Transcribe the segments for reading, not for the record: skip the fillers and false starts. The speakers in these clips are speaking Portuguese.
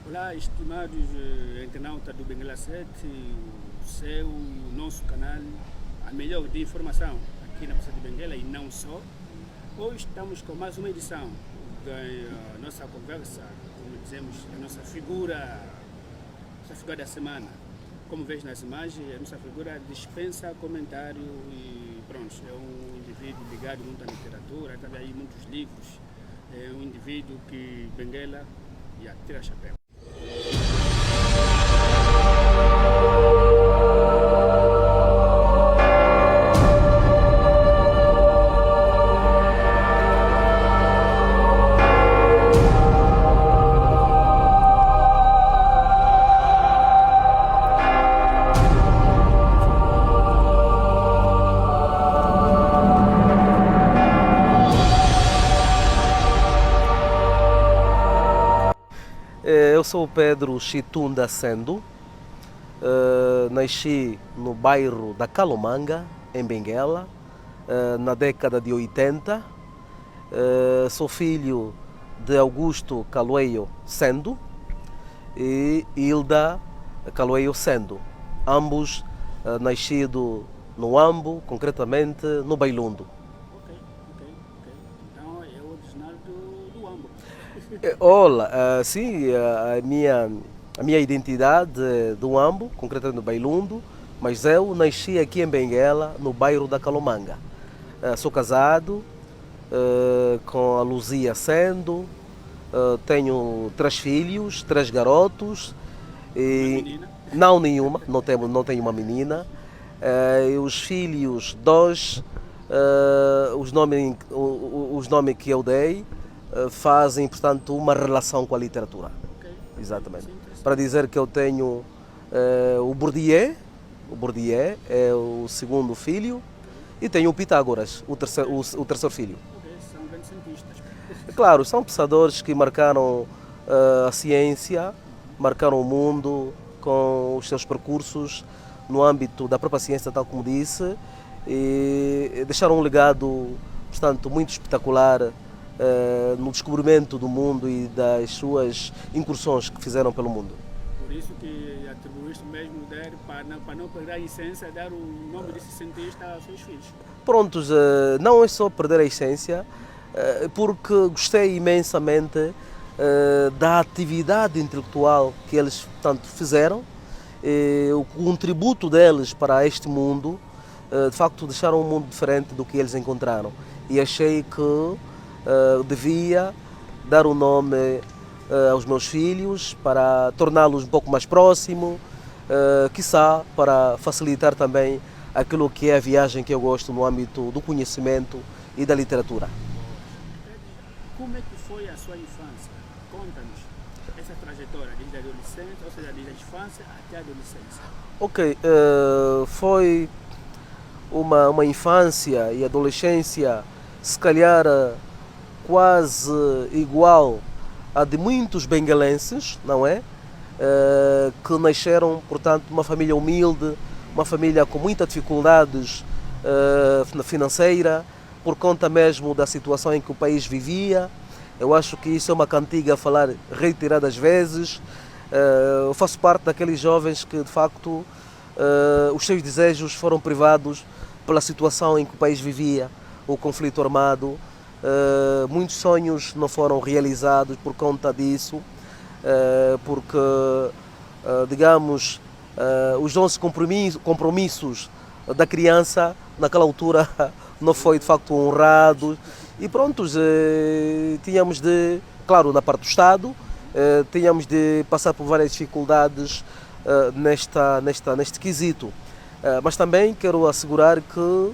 Olá, estimados internautas do Benguela 7, o seu e o nosso canal, a melhor de informação aqui na Praça de Benguela e não só. Hoje estamos com mais uma edição da nossa conversa, como dizemos, a nossa figura da semana. Como vês nas imagens, a nossa figura dispensa comentário e pronto, é um indivíduo ligado muito à literatura, também aí muitos livros, é um indivíduo que Benguela e tira chapéu. Eu sou o Pedro Chitunda Sendo, nasci no bairro da Calomanga, em Benguela, na década de 80. Sou filho de Augusto Caloeiro Sendo e Hilda Caloeiro Sendo, ambos nascidos no Ambo, concretamente no Bailundo. Ok. Então é o original do Ambo. Olá, sim, a minha identidade é do Ambo, concretamente no Bailundo, mas eu nasci aqui em Benguela, no bairro da Calomanga. Sou casado com a Luzia Sendo, tenho 3 filhos, 3 garotos. Uma menina? Não, nenhuma, não tenho uma menina. E os filhos, 2, os nomes que eu dei, fazem, portanto, uma relação com a literatura. Ok. Exatamente. Sim, interessante. Para dizer que eu tenho o Bourdieu é o segundo filho, e tenho o Pitágoras, o terceiro filho. Ok, são grandes cientistas. Claro, são pensadores que marcaram a ciência, marcaram o mundo com os seus percursos no âmbito da própria ciência, tal como disse, e deixaram um legado, portanto, muito espetacular no descobrimento do mundo e das suas incursões que fizeram pelo mundo. Por isso que atribuíste mesmo para não perder a essência, dar o nome desse cientista aos seus filhos. Prontos, não é só perder a essência, porque gostei imensamente da atividade intelectual que eles, portanto, fizeram, o contributo deles para este mundo, de facto deixaram um mundo diferente do que eles encontraram, e achei que devia dar o nome aos meus filhos para torná-los um pouco mais próximos, quiçá para facilitar também aquilo que é a viagem que eu gosto no âmbito do conhecimento e da literatura. Como é que foi a sua infância? Conta-nos essa trajetória desde a adolescência, ou seja, desde a infância até a adolescência. Ok, foi uma infância e adolescência, se calhar quase igual a de muitos benguelenses, não é? Que nasceram, portanto, numa família humilde, uma família com muitas dificuldades financeira, por conta mesmo da situação em que o país vivia. Eu acho que isso é uma cantiga a falar reiteradas vezes. Eu faço parte daqueles jovens que, de facto, os seus desejos foram privados pela situação em que o país vivia, o conflito armado. Muitos sonhos não foram realizados por conta disso, porque, digamos, os nossos compromissos da criança naquela altura não foi de facto honrado, e pronto, tínhamos de, claro, na parte do Estado, tínhamos de passar por várias dificuldades neste quesito, mas também quero assegurar que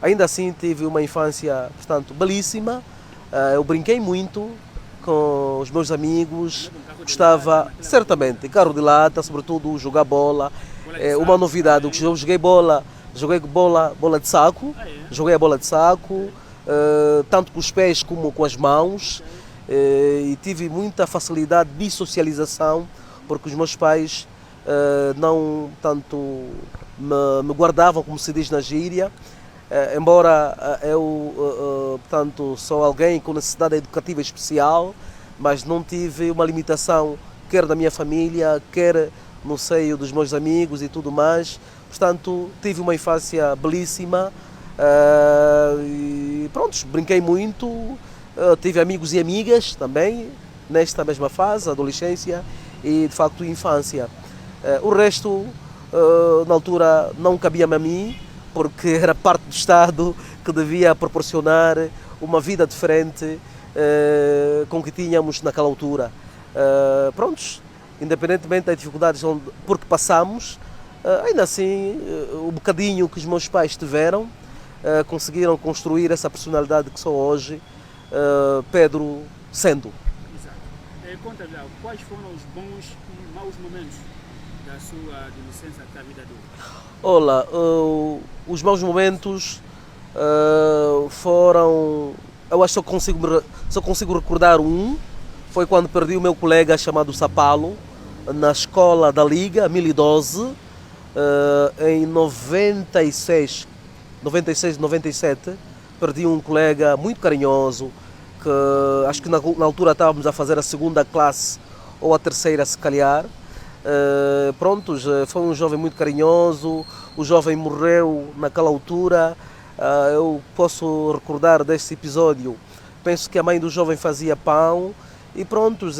ainda assim tive uma infância, portanto, belíssima. Eu brinquei muito com os meus amigos, gostava, certamente, carro de lata, sobretudo jogar bola. Uma novidade, eu joguei bola de saco, joguei a bola de saco, tanto com os pés como com as mãos, e tive muita facilidade de socialização, porque os meus pais não tanto me guardavam, como se diz na gíria, embora eu, portanto, sou alguém com necessidade educativa especial, mas não tive uma limitação quer da minha família, quer no seio dos meus amigos e tudo mais. Portanto, tive uma infância belíssima e pronto, brinquei muito, tive amigos e amigas também nesta mesma fase, adolescência e de facto infância. O resto, na altura, não cabia-me a mim, porque era parte do Estado que devia proporcionar uma vida diferente com que tínhamos naquela altura. Prontos, independentemente das dificuldades por que passamos, ainda assim, o bocadinho que os meus pais tiveram, conseguiram construir essa personalidade que sou hoje, Pedro sendo. Exato. Conta-me, quais foram os bons e maus momentos da sua adolescência até a vida adulta? Olá, os maus momentos foram, eu acho que só consigo recordar um, foi quando perdi o meu colega chamado Sapalo, na escola da Liga, 1012, em 96, 97, perdi um colega muito carinhoso, que acho que na altura estávamos a fazer a segunda classe ou a terceira se calhar. Prontos, foi um jovem muito carinhoso, o jovem morreu naquela altura. Eu posso recordar desse episódio, penso que a mãe do jovem fazia pão e prontos,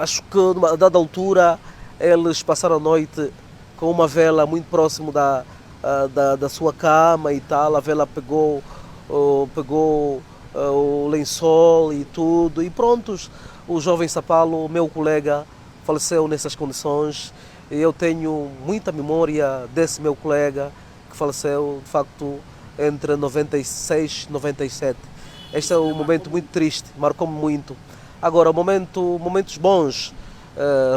acho que a dada altura eles passaram a noite com uma vela muito próximo da sua cama e tal. A vela pegou o lençol e tudo e prontos, o jovem Sapalo, meu colega, faleceu nessas condições e eu tenho muita memória desse meu colega que faleceu de facto entre 96 e 97. Este é um momento muito triste, marcou-me muito. Agora, momentos bons,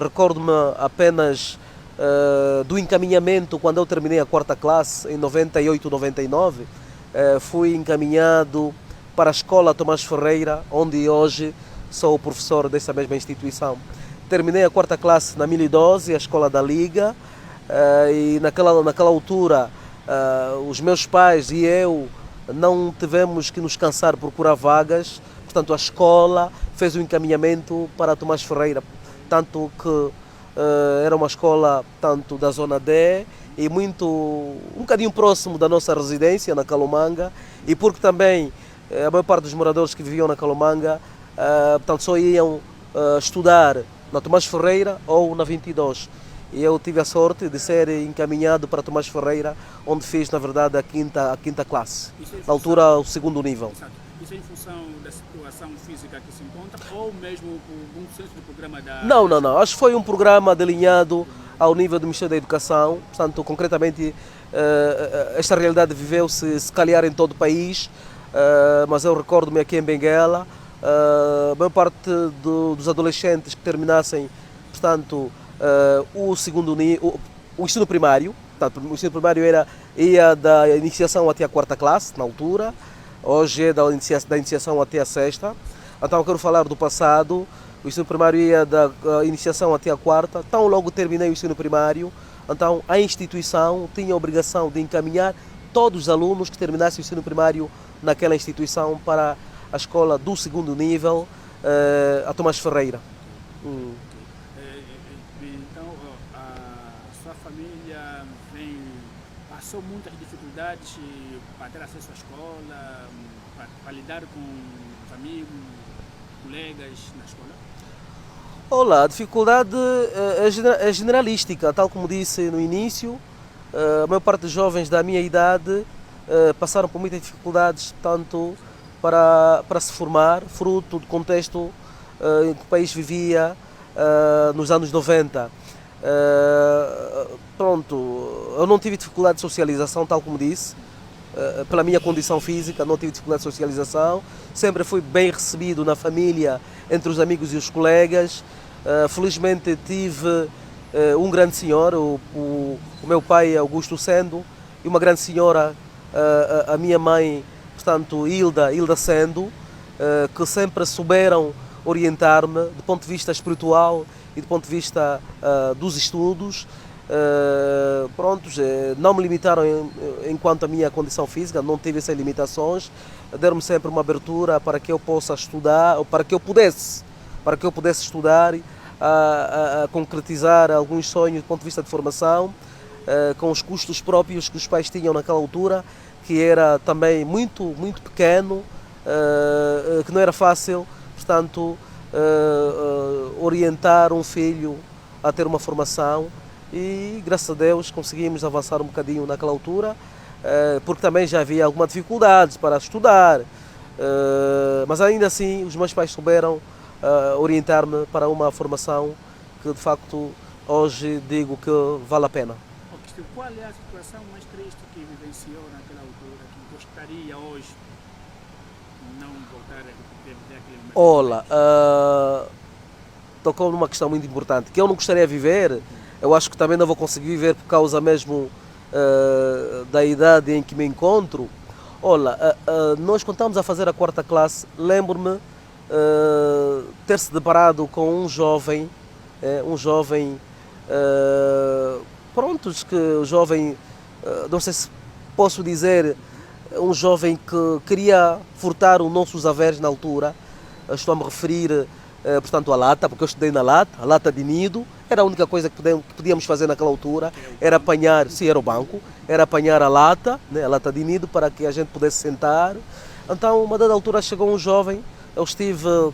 recordo-me apenas do encaminhamento quando eu terminei a quarta classe, em 98, 99, fui encaminhado para a Escola Tomás Ferreira, onde hoje sou o professor dessa mesma instituição. Terminei a quarta classe na 1012, a Escola da Liga, e naquela altura os meus pais e eu não tivemos que nos cansar por procurar vagas, portanto a escola fez o encaminhamento para Tomás Ferreira, tanto que era uma escola tanto da zona D e um bocadinho próximo da nossa residência na Calomanga, e porque também a maior parte dos moradores que viviam na Calomanga portanto, só iam estudar na Tomás Ferreira ou na 22. E eu tive a sorte de ser encaminhado para Tomás Ferreira, onde fiz, na verdade, a quinta classe. Na altura, o segundo nível. Exato. Isso é em função da situação física que se encontra ou mesmo o bom senso do programa da... Não. Acho que foi um programa delineado ao nível do Ministério da Educação. Portanto, concretamente, esta realidade viveu-se, se calhar, em todo o país. Mas eu recordo-me aqui em Benguela, a maior parte dos adolescentes que terminassem, portanto, o ensino primário, portanto, o ensino primário ia da iniciação até a quarta classe, na altura, hoje é da iniciação até a sexta. Então eu quero falar do passado. O ensino primário ia da iniciação até a quarta. Então logo terminei o ensino primário, então a instituição tinha a obrigação de encaminhar todos os alunos que terminassem o ensino primário naquela instituição para a escola do segundo nível, a Tomás Ferreira. Então, a sua família passou muitas dificuldades para ter acesso à escola, para lidar com os amigos, colegas na escola? Olá, a dificuldade é generalística, tal como disse no início. A maior parte dos jovens da minha idade passaram por muitas dificuldades, tanto para se formar, fruto do contexto em que o país vivia nos anos 90. Pronto, eu não tive dificuldade de socialização, tal como disse, pela minha condição física, não tive dificuldade de socialização, sempre fui bem recebido na família, entre os amigos e os colegas. Felizmente tive um grande senhor, o meu pai Augusto Sendo, e uma grande senhora, a minha mãe, portanto, Hilda Sendo, que sempre souberam orientar-me do ponto de vista espiritual e do ponto de vista dos estudos. Prontos, não me limitaram enquanto a minha condição física, não tive essas limitações, deram-me sempre uma abertura para que eu possa estudar, ou para que eu pudesse para que eu pudesse estudar, a concretizar alguns sonhos do ponto de vista de formação, com os custos próprios que os pais tinham naquela altura, que era também muito pequeno, que não era fácil, portanto, orientar um filho a ter uma formação, e graças a Deus conseguimos avançar um bocadinho naquela altura, porque também já havia alguma dificuldade para estudar, mas ainda assim os meus pais souberam orientar-me para uma formação que de facto hoje digo que vale a pena. Qual é a situação mais triste que vivenciou naquela altura, que gostaria hoje não voltar a viver aquele momento? Olha, tocou numa questão muito importante, que eu não gostaria de viver, eu acho que também não vou conseguir viver por causa mesmo da idade em que me encontro. Olha, nós quando estávamos a fazer a 4ª classe, lembro-me ter se deparado com um jovem, prontos, que o jovem, não sei se posso dizer, um jovem que queria furtar os nossos haveres na altura. Estou a me referir, portanto, à lata, porque eu estudei na lata, a lata de nido, era a única coisa que podíamos fazer naquela altura, era apanhar, sim, era o banco, era apanhar a lata, né, a lata de nido, para que a gente pudesse sentar. Então, uma dada altura chegou um jovem, eu estive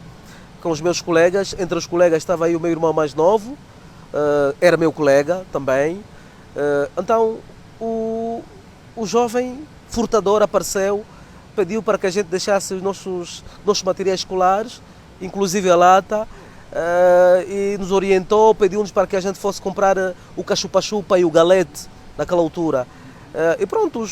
com os meus colegas, entre os colegas estava aí o meu irmão mais novo, era meu colega também. Então o jovem furtador apareceu, pediu para que a gente deixasse os nossos materiais escolares, inclusive a lata, e nos orientou, pediu-nos para que a gente fosse comprar o cachupa-chupa e o galete naquela altura. E pronto,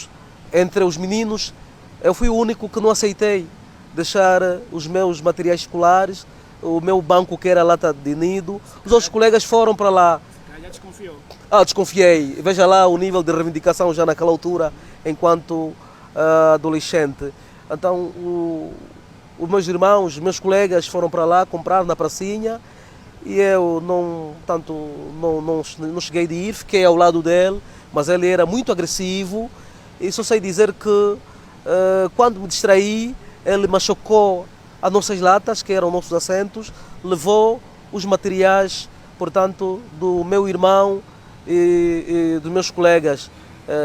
entre os meninos, eu fui o único que não aceitei deixar os meus materiais escolares, o meu banco, que era a lata de nido. Os outros colegas foram para lá. Já desconfiou? Desconfiei. Veja lá o nível de reivindicação já naquela altura, enquanto adolescente. Então, os meus irmãos, os meus colegas foram para lá comprar na pracinha, e eu não cheguei de ir, fiquei ao lado dele, mas ele era muito agressivo, e só sei dizer que quando me distraí, ele machucou as nossas latas, que eram nossos assentos, levou os materiais, portanto, do meu irmão e dos meus colegas.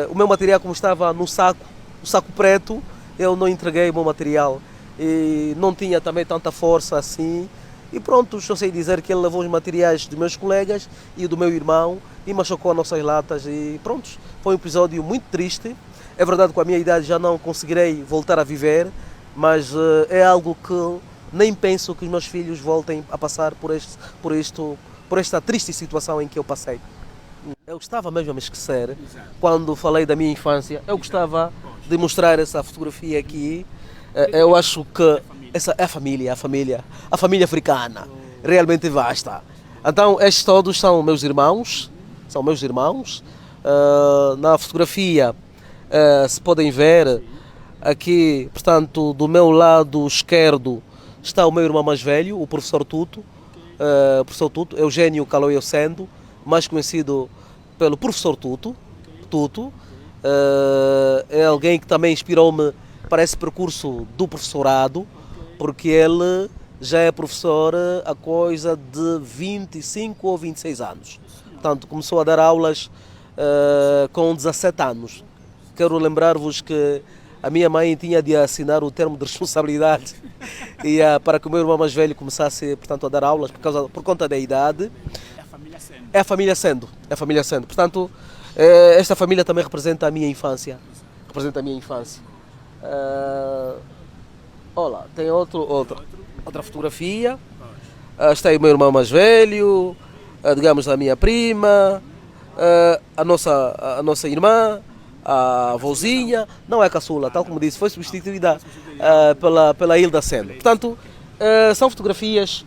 O meu material, como estava no saco, o saco preto, eu não entreguei o meu material, e não tinha também tanta força assim, e pronto, só sei dizer que ele levou os materiais dos meus colegas e do meu irmão e machucou as nossas latas, e pronto, foi um episódio muito triste. É verdade que com a minha idade já não conseguirei voltar a viver, mas é algo que nem penso que os meus filhos voltem a passar por esta triste situação em que eu passei. Eu gostava mesmo a me esquecer, quando falei da minha infância, eu gostava de mostrar essa fotografia aqui. Eu acho que essa é a família africana, realmente vasta. Então, estes todos são meus irmãos, na fotografia, se podem ver, aqui, portanto, do meu lado esquerdo está o meu irmão mais velho, o professor Tuto, Eugênio Caloio Sendo, mais conhecido pelo professor Tuto. É alguém que também inspirou-me para esse percurso do professorado, porque ele já é professor há coisa de 25 ou 26 anos. Portanto, começou a dar aulas com 17 anos. Quero lembrar-vos que a minha mãe tinha de assinar o termo de responsabilidade para que o meu irmão mais velho começasse, portanto, a dar aulas por conta da idade. É a família Sendo. Portanto, esta família também representa a minha infância. Olha, tem outra fotografia. Está aí o meu irmão mais velho, digamos a minha prima, a nossa irmã, a avózinha, não é a caçula, tal como disse, foi substituída pela Hilda Sendo. Portanto, são fotografias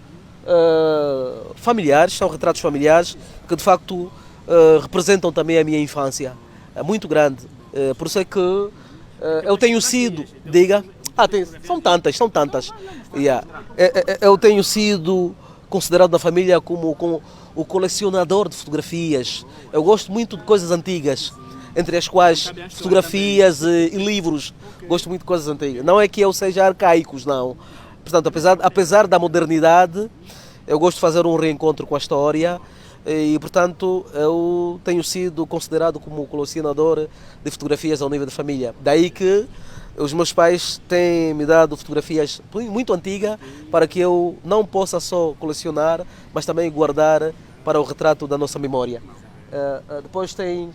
familiares, são retratos familiares que de facto representam também a minha infância. É muito grande. Por isso é que eu tenho sido, são tantas. Eu tenho sido considerado na família como o colecionador de fotografias. Eu gosto muito de coisas antigas, entre as quais fotografias e livros. Gosto muito de coisas antigas. Não é que eu seja arcaico, não. Portanto, apesar da modernidade, Eu gosto de fazer um reencontro com a história e, portanto, eu tenho sido considerado como colecionador de fotografias ao nível de família. Daí que os meus pais têm me dado fotografias muito antigas para que eu não possa só colecionar, mas também guardar para o retrato da nossa memória. Depois tem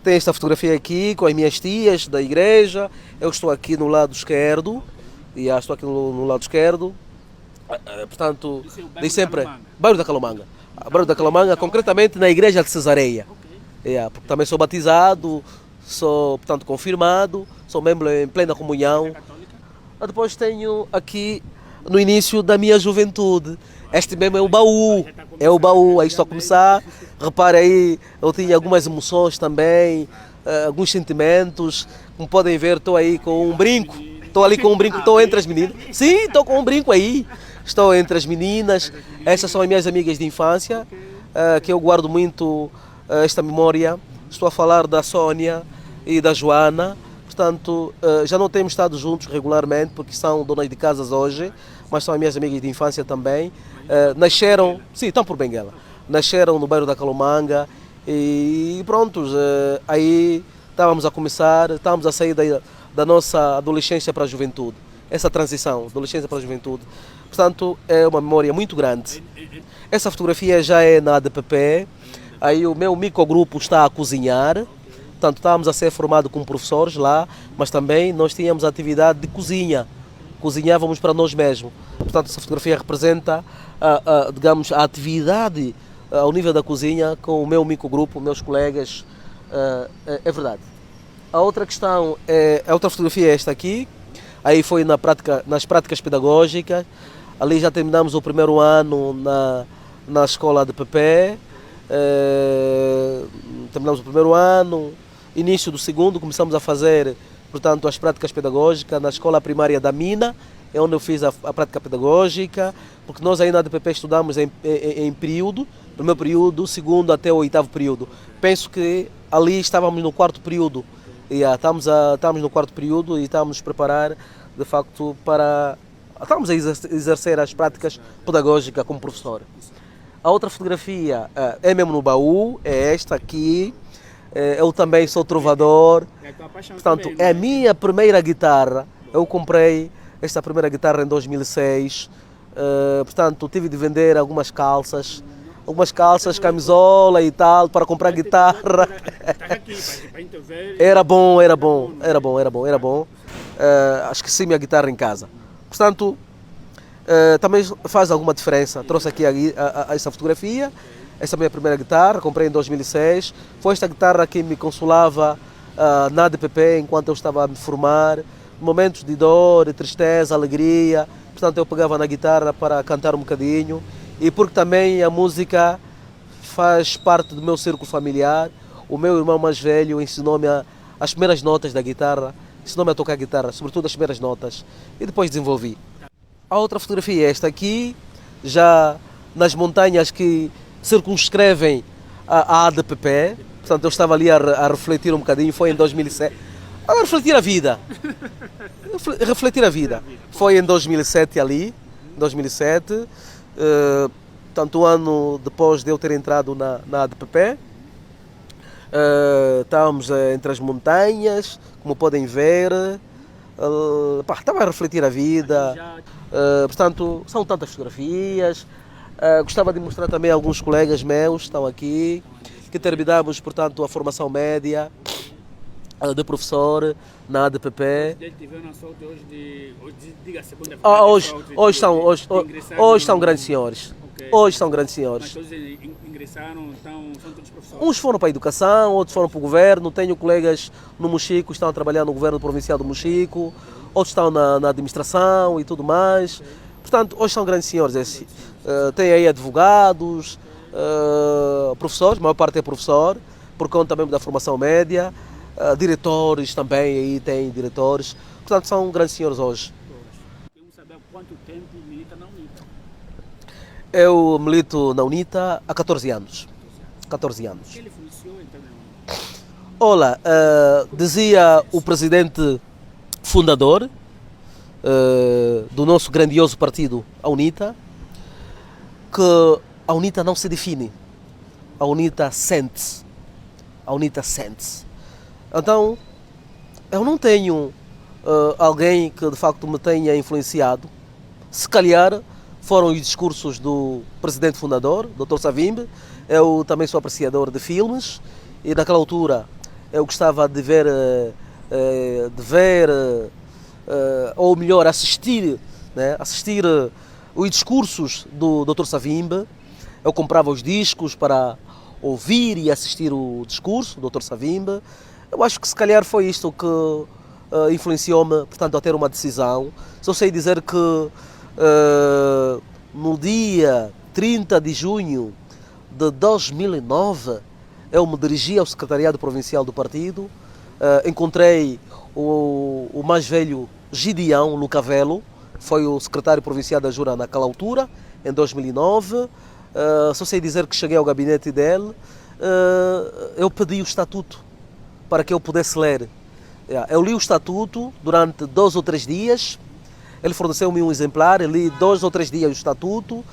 esta fotografia aqui com as minhas tias da igreja. Eu estou aqui no lado esquerdo. Estou aqui no lado esquerdo. Portanto, diz sempre Bairro da Calomanga. Bairro da Calomanga, concretamente na igreja de Cesareia. Porque também sou batizado, sou, portanto, confirmado, sou membro em plena comunhão. Depois tenho aqui no início da minha juventude. Este mesmo é o baú, aí estou a começar. Repare aí, eu tinha algumas emoções também, alguns sentimentos. Como podem ver, estou aí com um brinco. Estou ali com um brinco, estou entre as meninas. Sim, estou com um brinco aí. Estou entre as meninas. Essas são as minhas amigas de infância, que eu guardo muito esta memória. Estou a falar da Sônia e da Joana. Portanto, já não temos estado juntos regularmente, porque são donas de casas hoje, mas são as minhas amigas de infância também. Nasceram, sim, estão por Benguela. Nasceram no bairro da Calomanga e prontos, aí estávamos a sair da nossa adolescência para a juventude. Essa transição, adolescência para a juventude. Portanto, é uma memória muito grande. Essa fotografia já é na ADPP. Aí o meu microgrupo está a cozinhar. Portanto, estávamos a ser formados como professores lá, mas também nós tínhamos a atividade de cozinha. Cozinhávamos para nós mesmos. Portanto, essa fotografia representa, digamos, a atividade ao nível da cozinha com o meu microgrupo, meus colegas. É verdade. A outra questão, a outra fotografia é esta aqui. Aí foi nas práticas pedagógicas. Ali já terminamos o primeiro ano na escola de PP. Terminamos o primeiro ano. Início do segundo, começamos a fazer, portanto, as práticas pedagógicas na escola primária da Mina, é onde eu fiz a prática pedagógica, porque nós aí na ADPP estudamos em período, primeiro período, segundo até o oitavo período. Penso que ali estávamos no quarto período, estamos no quarto período e estamos a nos preparar, de facto, estamos a exercer as práticas pedagógicas como professor. A outra fotografia é mesmo no baú, é esta aqui. Eu também sou trovador, portanto, é a minha primeira guitarra. Eu comprei esta primeira guitarra em 2006, portanto, tive de vender algumas calças, camisola e tal, para comprar guitarra. Era bom. Esqueci minha guitarra em casa. Portanto, também faz alguma diferença. Trouxe aqui essa fotografia. Essa é a minha primeira guitarra, comprei em 2006. Foi esta guitarra que me consolava na ADPP enquanto eu estava a me formar. Momentos de dor, de tristeza, alegria. Portanto, eu pegava na guitarra para cantar um bocadinho. E porque também a música faz parte do meu círculo familiar. O meu irmão mais velho ensinou-me as primeiras notas da guitarra. Ensinou-me a tocar guitarra, sobretudo as primeiras notas. E depois desenvolvi. A outra fotografia é esta aqui, já nas montanhas que circunscrevem a ADPP. Portanto, eu estava ali a refletir um bocadinho, foi em 2007. A refletir a vida. Foi em 2007 ali, 2007. Tanto um ano depois de eu ter entrado na ADPP. Estávamos entre as montanhas, como podem ver. Estava a refletir a vida. Portanto, são tantas fotografias. Gostava de mostrar também alguns colegas meus que estão aqui, que terminamos, portanto, a formação média de professor na ADPP. Hoje são grandes senhores. Hoje são grandes senhores. Mas todos ingressaram, são todos professores? Uns foram para a educação, outros foram para o governo. Tenho colegas no Mochico que estão a trabalhar no governo provincial do Mochico, outros estão na administração e tudo mais. Portanto, hoje são grandes senhores. Tem aí advogados, professores, a maior parte é professor, por conta mesmo da formação média, diretores também, aí tem diretores. Portanto, são grandes senhores hoje. Queremos saber quanto tempo milita na UNITA? Eu milito na UNITA há 14 anos. 14 anos. Que ele funcionou então na UNITA? Olha, dizia o presidente fundador do nosso grandioso partido, a UNITA, que a UNITA não se define, a UNITA sente-se, a UNITA sente-se. Então, eu não tenho alguém que de facto me tenha influenciado. Se calhar foram os discursos do presidente fundador, Dr. Savimbi. Eu também sou apreciador de filmes e naquela altura eu gostava de ver, ou melhor, assistir os discursos do Dr. Savimbi. Eu comprava os discos para ouvir e assistir o discurso do Dr. Savimbi. Eu acho que se calhar foi isto que influenciou-me, portanto, a ter uma decisão. Só sei dizer que no dia 30 de junho de 2009 eu me dirigi ao secretariado provincial do partido, encontrei o mais velho Gideão Lucavelo, foi o secretário provincial da Jura naquela altura, em 2009. Só sei dizer que cheguei ao gabinete dele, eu pedi o estatuto para que eu pudesse ler. Eu li o estatuto durante 2 ou 3 dias, ele forneceu-me um exemplar, eu li 2 ou 3 dias o estatuto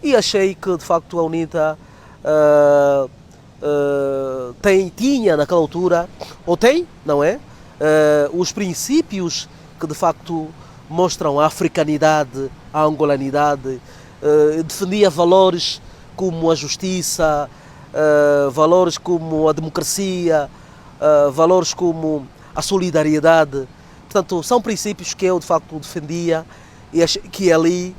e achei que de facto a UNITA tinha naquela altura, ou tem, não é? Os princípios que de facto mostram a africanidade, a angolanidade, defendia valores como a justiça, valores como a democracia, valores como a solidariedade. Portanto, são princípios que eu de facto defendia e achei que ali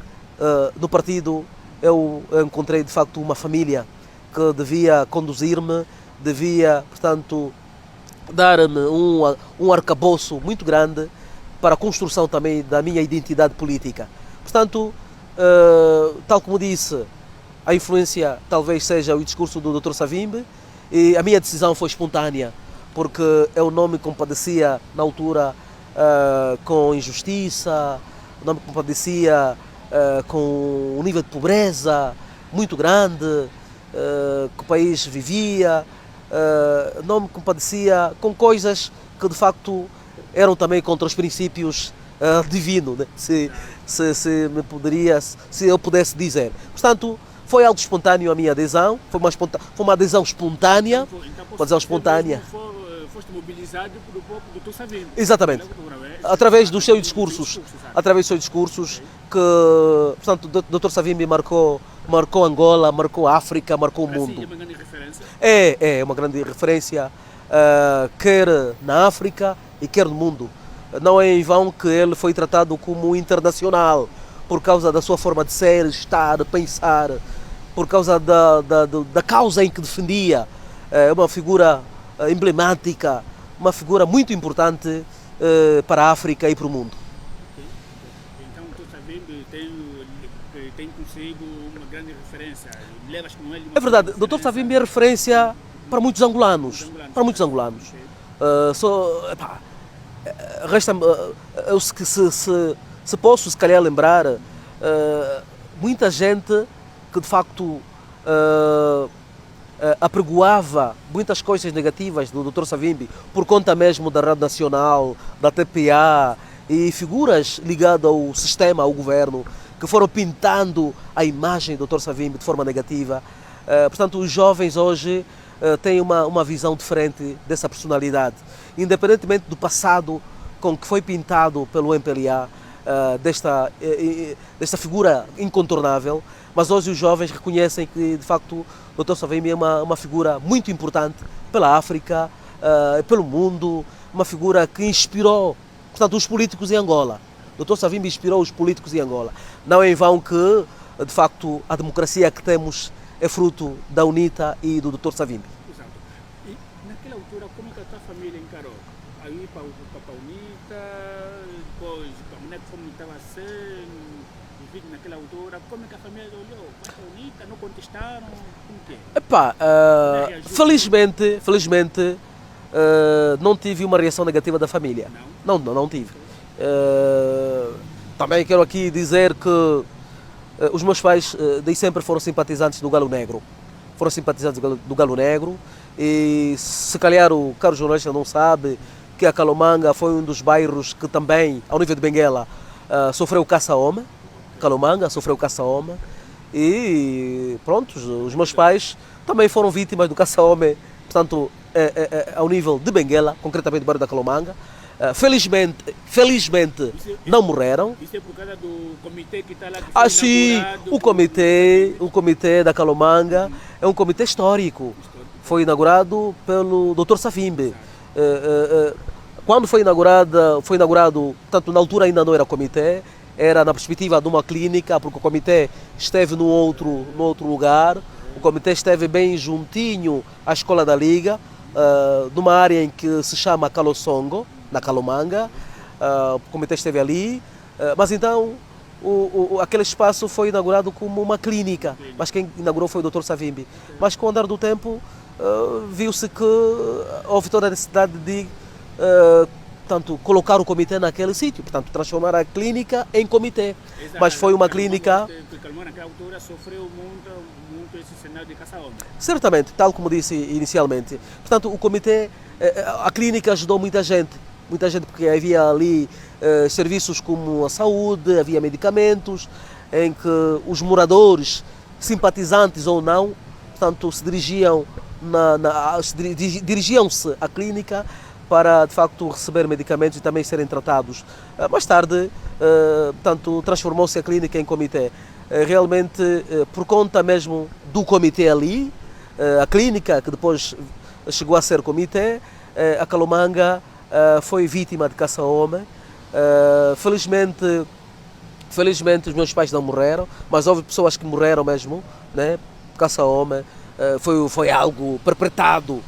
no partido eu encontrei de facto uma família que devia conduzir-me, devia, portanto, dar-me um arcabouço muito grande para a construção também da minha identidade política. Portanto, tal como disse, a influência talvez seja o discurso do Dr. Savimbi e a minha decisão foi espontânea, porque eu não me compadecia na altura com injustiça, não me compadecia com um nível de pobreza muito grande que o país vivia, não me compadecia com coisas que de facto eram também contra os princípios divinos, né? se eu pudesse dizer. Portanto, foi algo espontâneo a minha adesão, foi uma adesão espontânea. Uma adesão espontânea. Foste mobilizado pelo próprio Dr. Savimbi. Exatamente. Através dos seus discursos. Através dos seus discursos que, portanto, o Dr. Savimbi marcou Angola, marcou a África, marcou o mundo. É uma grande referência? É uma grande referência, quer na África e quer no mundo. Não é em vão que ele foi tratado como internacional, por causa da sua forma de ser, estar, pensar, por causa da causa em que defendia. É uma figura emblemática, uma figura muito importante para a África e para o mundo. Então, tu está vendo, tem consigo uma grande referência, levas com ele... É verdade, o Dr. Savimbi é referência para muitos angolanos. Para muitos angolanos. Resta-me, se posso se calhar lembrar, muita gente que de facto apregoava muitas coisas negativas do Dr. Savimbi por conta mesmo da Rádio Nacional, da TPA e figuras ligadas ao sistema, ao governo, que foram pintando a imagem do Dr. Savimbi de forma negativa. Portanto, os jovens hoje têm uma visão diferente dessa personalidade, independentemente do passado com que foi pintado pelo MPLA, desta figura incontornável, mas hoje os jovens reconhecem que, de facto, o Dr. Savimbi é uma figura muito importante pela África, pelo mundo, uma figura que inspirou, portanto, os políticos em Angola. O Dr. Savimbi inspirou os políticos em Angola. Não é em vão que, de facto, a democracia que temos é fruto da UNITA e do Dr. Savimbi. Exato. E naquela altura, como que a tua família encarou? Aí para a UNITA, depois como é que estava a ser, naquela altura, como é que a família olhou? Para a UNITA, não contestaram? Como que é? Epá, felizmente não tive uma reação negativa da família. Não tive. Também quero aqui dizer que os meus pais desde sempre foram simpatizantes do Galo Negro. Foram simpatizantes do Galo Negro e se calhar o caro jornalista não sabe que a Calomanga foi um dos bairros que também, ao nível de Benguela, sofreu caça-homem. Calomanga sofreu caça-homem E pronto, os meus pais também foram vítimas do caça-homem, portanto, ao nível de Benguela, concretamente do bairro da Calomanga. Felizmente não morreram. Isso é por causa do comitê que está lá, que foi Sim, inaugurado o comitê da Calomanga é um comitê histórico. Foi inaugurado pelo Dr. Savimbi. Quando foi inaugurado, tanto na altura ainda não era comitê, era na perspectiva de uma clínica, porque o comitê esteve no outro lugar. O comitê esteve bem juntinho à Escola da Liga, numa área em que se chama Calosongo, na Calomanga. O comitê esteve ali, mas então aquele espaço foi inaugurado como uma clínica, mas quem inaugurou foi o Dr. Savimbi. Mas com o andar do tempo, viu-se que houve toda a necessidade de portanto, colocar o comitê naquele sítio, portanto, transformar a clínica em comitê. Exato, mas foi uma clínica... Calomanga naquela altura sofreu muito esse cenário de caça-homem. Certamente, tal como disse inicialmente. Portanto, o comitê, a clínica ajudou muita gente porque havia ali serviços como a saúde, havia medicamentos, em que os moradores, simpatizantes ou não, portanto, se dirigiam-se à clínica para, de facto, receber medicamentos e também serem tratados. Mais tarde, portanto, transformou-se a clínica em comitê. Realmente, por conta mesmo do comitê ali, a clínica, que depois chegou a ser comitê, a Calomanga foi vítima de caça-homem. Felizmente, os meus pais não morreram, mas houve pessoas que morreram mesmo, né? Caça-homem. Foi algo perpetrado,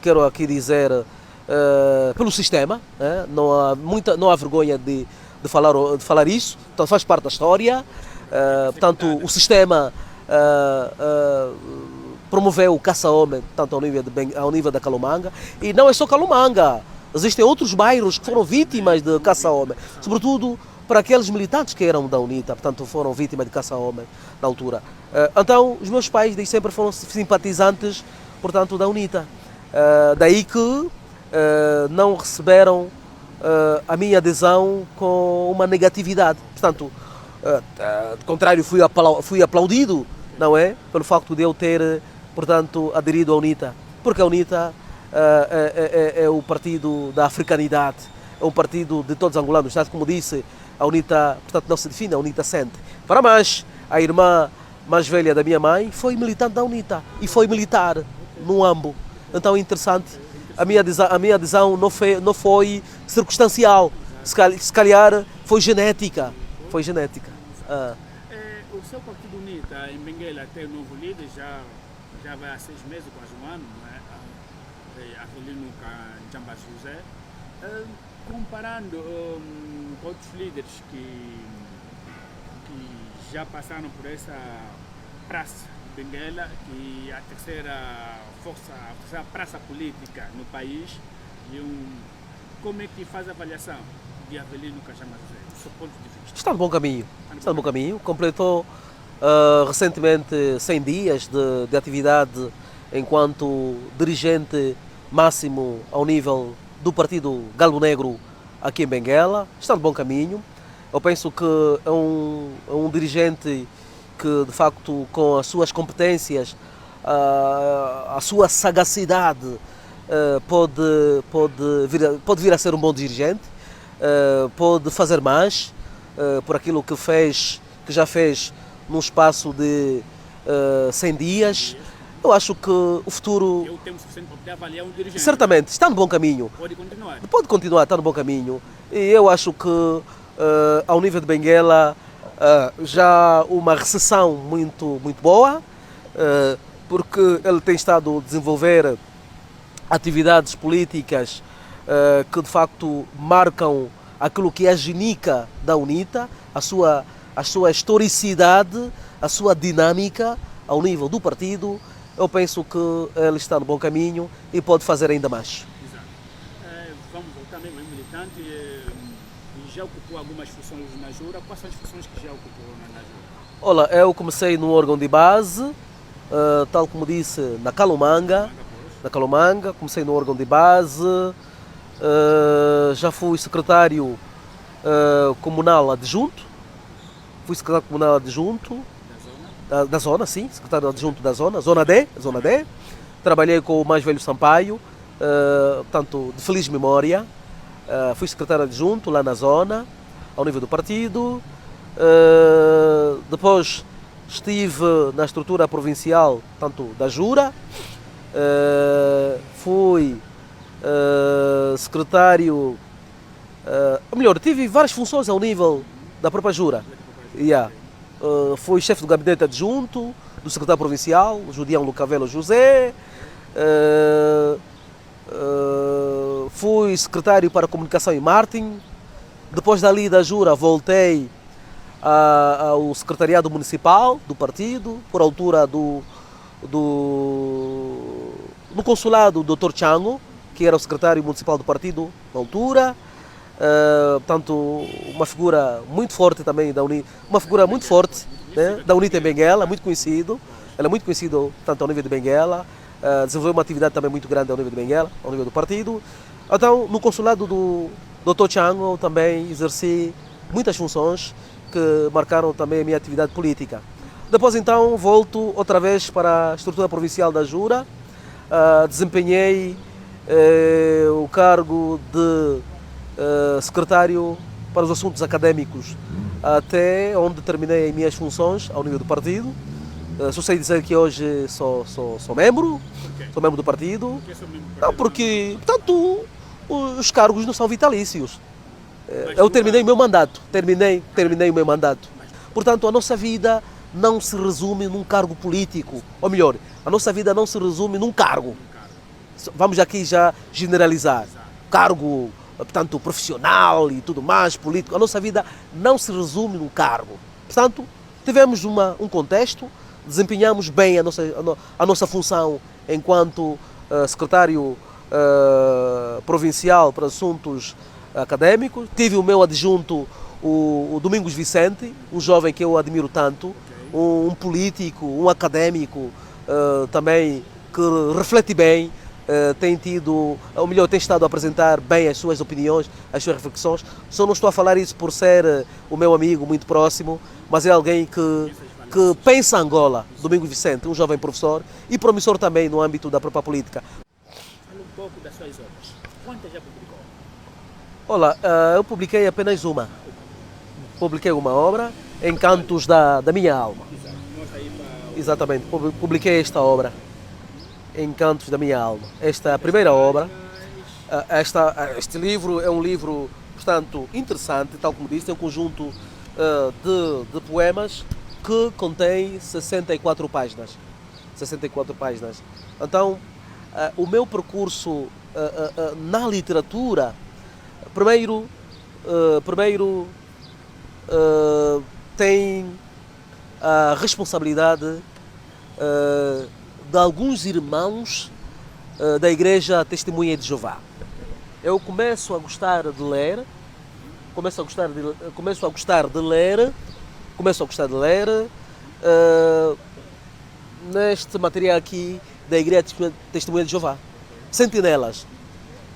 quero aqui dizer, pelo sistema. Não há vergonha de falar isso, então faz parte da história. Portanto, o sistema promoveu o caça-homem, tanto ao nível da Calomanga, e não é só Calomanga, existem outros bairros que foram vítimas de caça-homem, sobretudo para aqueles militantes que eram da UNITA, portanto foram vítimas de caça-homem na altura. Então, os meus pais desde sempre foram simpatizantes, portanto, da UNITA. Daí que não receberam a minha adesão com uma negatividade. Portanto, de contrário, fui aplaudido, não é? Pelo facto de eu ter, portanto, aderido à UNITA. Porque a UNITA é o partido da africanidade, é um partido de todos os angolanos. Como disse, a UNITA, portanto, não se define, a UNITA sente. Para mais, a irmã mais velha da minha mãe foi militante da UNITA e foi militar no AMBO. Então é interessante, a minha adesão não foi circunstancial, se calhar foi genética. O seu partido UNITA em Benguela tem um novo líder, já vai há 6 meses, quase um ano, não é? Avelino Jamba José. Comparando com outros líderes que já passaram por essa praça de Benguela, que a terceira praça política no país, como é que faz a avaliação de Avelino Jamba José, do seu ponto de vista? Está no bom caminho. Completou recentemente 100 dias de atividade enquanto dirigente máximo ao nível do partido Galo Negro aqui em Benguela. Está no bom caminho. Eu penso que é um dirigente que, de facto, com as suas competências, a sua sagacidade, pode vir a ser um bom dirigente, pode fazer mais por aquilo que já fez num espaço de 100 dias. Eu acho que o futuro... É o tempo suficiente para poder avaliar um dirigente. Certamente, está no bom caminho. Pode continuar, está no bom caminho. E eu acho que, ao nível de Benguela, já uma recessão muito boa, porque ele tem estado a desenvolver atividades políticas que, de facto, marcam aquilo que é a genica da UNITA, a sua historicidade, a sua dinâmica ao nível do partido. Eu penso que ele está no bom caminho e pode fazer ainda mais. Exato. Vamos voltar mesmo em militante. Já ocupou algumas funções na Jura. Quais são as funções que já ocupou na Jura? Olha, eu comecei no órgão de base, tal como disse, na Calomanga. Comecei no órgão de base. Já fui secretário comunal adjunto. fui secretário comunal adjunto Da zona? da zona, sim, secretário adjunto da zona, zona D. Trabalhei com o mais velho Sampaio, portanto, de feliz memória. Fui secretário adjunto lá na zona, ao nível do partido. Depois estive na estrutura provincial, tanto da Jura. Fui secretário, ou melhor, tive várias funções ao nível da própria Jura. Yeah. Fui chefe do gabinete adjunto do secretário provincial, Judião Lucavelo José. Fui secretário para comunicação e marketing. Depois dali da Jura voltei ao secretariado municipal do partido, por altura do consulado Dr. Chango, que era o secretário municipal do partido na altura. Portanto, uma figura muito forte também da uma figura muito forte, né, da UNITA em Benguela, muito conhecido. Ele é muito conhecido tanto ao nível de Benguela, desenvolveu uma atividade também muito grande ao nível de Benguela, ao nível do partido. Então, no consulado do Dr. Chango também exerci muitas funções que marcaram também a minha atividade política. Depois então volto outra vez para a estrutura provincial da Jura, desempenhei o cargo de secretário para os assuntos académicos até onde terminei as minhas funções ao nível do partido. Só sei dizer que hoje sou membro, sou membro do partido. Não, porque, portanto, os cargos não são vitalícios. Eu terminei o meu mandato, terminei o meu mandato. Portanto, a nossa vida não se resume num cargo político, ou melhor, a nossa vida não se resume num cargo. Vamos aqui já generalizar. Cargo, portanto, profissional e tudo mais, político. A nossa vida não se resume num cargo. Portanto, tivemos um contexto, desempenhamos bem a nossa função enquanto secretário provincial para assuntos académicos. Tive o meu adjunto, o Domingos Vicente, um jovem que eu admiro tanto, um político, um académico também que reflete bem, tem estado a apresentar bem as suas opiniões, as suas reflexões. Só não estou a falar isso por ser o meu amigo muito próximo, mas é alguém que pensa Angola. Domingos Vicente, um jovem professor e promissor também no âmbito da própria política. Fala um pouco das suas obras. Quantas já publicou? Olha, eu publiquei apenas uma. Publiquei uma obra, Encantos da minha alma. Exatamente, publiquei esta obra, Encantos da minha alma. Esta é a primeira obra. Este livro é um livro, portanto, interessante, tal como disse, é um conjunto de poemas que contém 64 páginas. 64 páginas. Então, o meu percurso na literatura, primeiro tem a responsabilidade de alguns irmãos da Igreja Testemunha de Jeová. Eu começo a gostar de ler, neste material aqui da Igreja Testemunha de Jeová. Sentinelas.